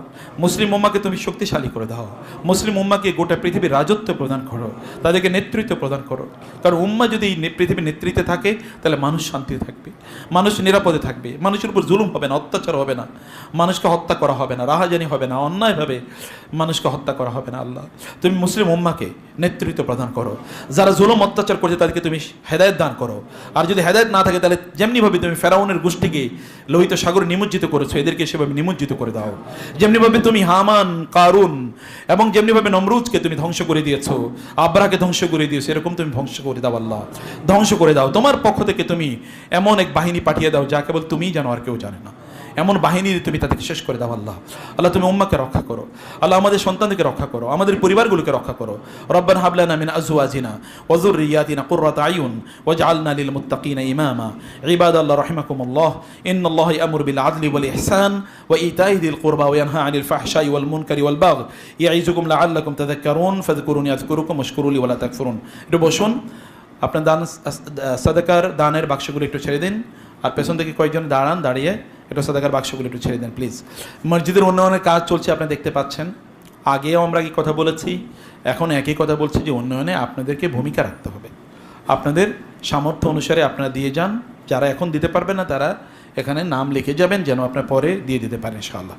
মুসলিম উম্মাকে তুমি শক্তিশালী করে দাও, মুসলিম উম্মাকে গোটা পৃথিবীর রাজত্ব প্রদান করো, তাদেরকে নেতৃত্ব প্রদান করো। কারণ উম্মা যদি পৃথিবীর নেতৃত্বে থাকে, তাহলে মানুষ শান্তিতে থাকবে, মানুষ নিরাপদে থাকবে, মানুষের উপর জুলুম হবে না, অত্যাচার হবে না, মানুষকে হত্যা করা হবে না, রাহাজানি হবে না, অন্যায়ভাবে মানুষকে হত্যা করা হবে না আল্লাহ। তুমি মুসলিম উম্মাকে নেতৃত্ব প্রদান করো, যারা জুলুম অত্যাচার করছে তাদেরকে তুমি হেদায়েত দান করো। আর যদি হেদায়েত না থাকে তাহলে যেমনিভাবে তুমি ফেরাউনের গোষ্ঠীকে লোহিত সাগরে নিমজ্জিত করেছো, এদেরকে সেভাবে নিমজ্জিত করে দাও। যেমনিভাবে তুমি হামান, কারুন এবং যেমনিভাবে নমরুদকে তুমি ধ্বংস করে দিয়েছো, আব্রাহাকে ধ্বংস করে দিয়েছো, এরকম তুমি ধ্বংস করে দাও আল্লাহ, ধ্বংস করে দাও। তোমার পক্ষ থেকে তুমি এমন এক বাহিনী পাঠিয়ে দাও যা কেবল তুমিই জানো, আর কেউ জানে না। এমন বাহিনী তুমি তাদেরকে শেষ করে দাও আল্লাহ। আল্লাহ তুমি উম্মাকে রক্ষা করো আল্লাহ, আমাদের সন্তানদেরকে রক্ষা করো, আমাদের পরিবারগুলোকে রক্ষা করো। রব্বানা হাব লানা মিন আজওয়াজিনা ওয়া যুররিয়াতিনা কুররাতা আয়ুন ওয়াজআলনা লিল মুত্তাকিনা ইমামা। ইবাদাল্লাহ রাহিমাকুমুল্লাহ, ইন্নাল্লাহা ইয়ামুরু বিল আদলি ওয়াল ইহসান ওয়া ইতাই যিল কুরবা ওয়া ইয়ানহা আনিল ফাহশাই ওয়াল মুনকারি ওয়াল বাগয় ইয়াইযুকুম লাআল্লাকুম তাযাক্কারুন ফাযকুরুনি আযকুরুকুম ওয়াশকুরুলি ওয়া লা তাকফুরুন। একটু বসুন, আপনার দান সাদাকার দানের বাক্সগুলো একটু ছেড়ে দিন। আর পেছন থেকে কয়েকজন দাঁড়ান, দাঁড়িয়ে একটু সাদাকার বাক্সগুলো একটু ছেড়ে দেন প্লিজ। মসজিদের উন্নয়নের কাজ চলছে, আপনি দেখতে পাচ্ছেন। আগেও আমরা কি কথা বলেছি, এখন একই কথা বলছি যে উন্নয়নে আপনাদেরকে ভূমিকা রাখতে হবে। আপনাদের সামর্থ্য অনুসারে আপনারা দিয়ে যান, যারা এখন দিতে পারবেন না তারা এখানে নাম লিখে যাবেন, যেন আপনার পরে দিয়ে দিতে পারেন ইনশাআল্লাহ।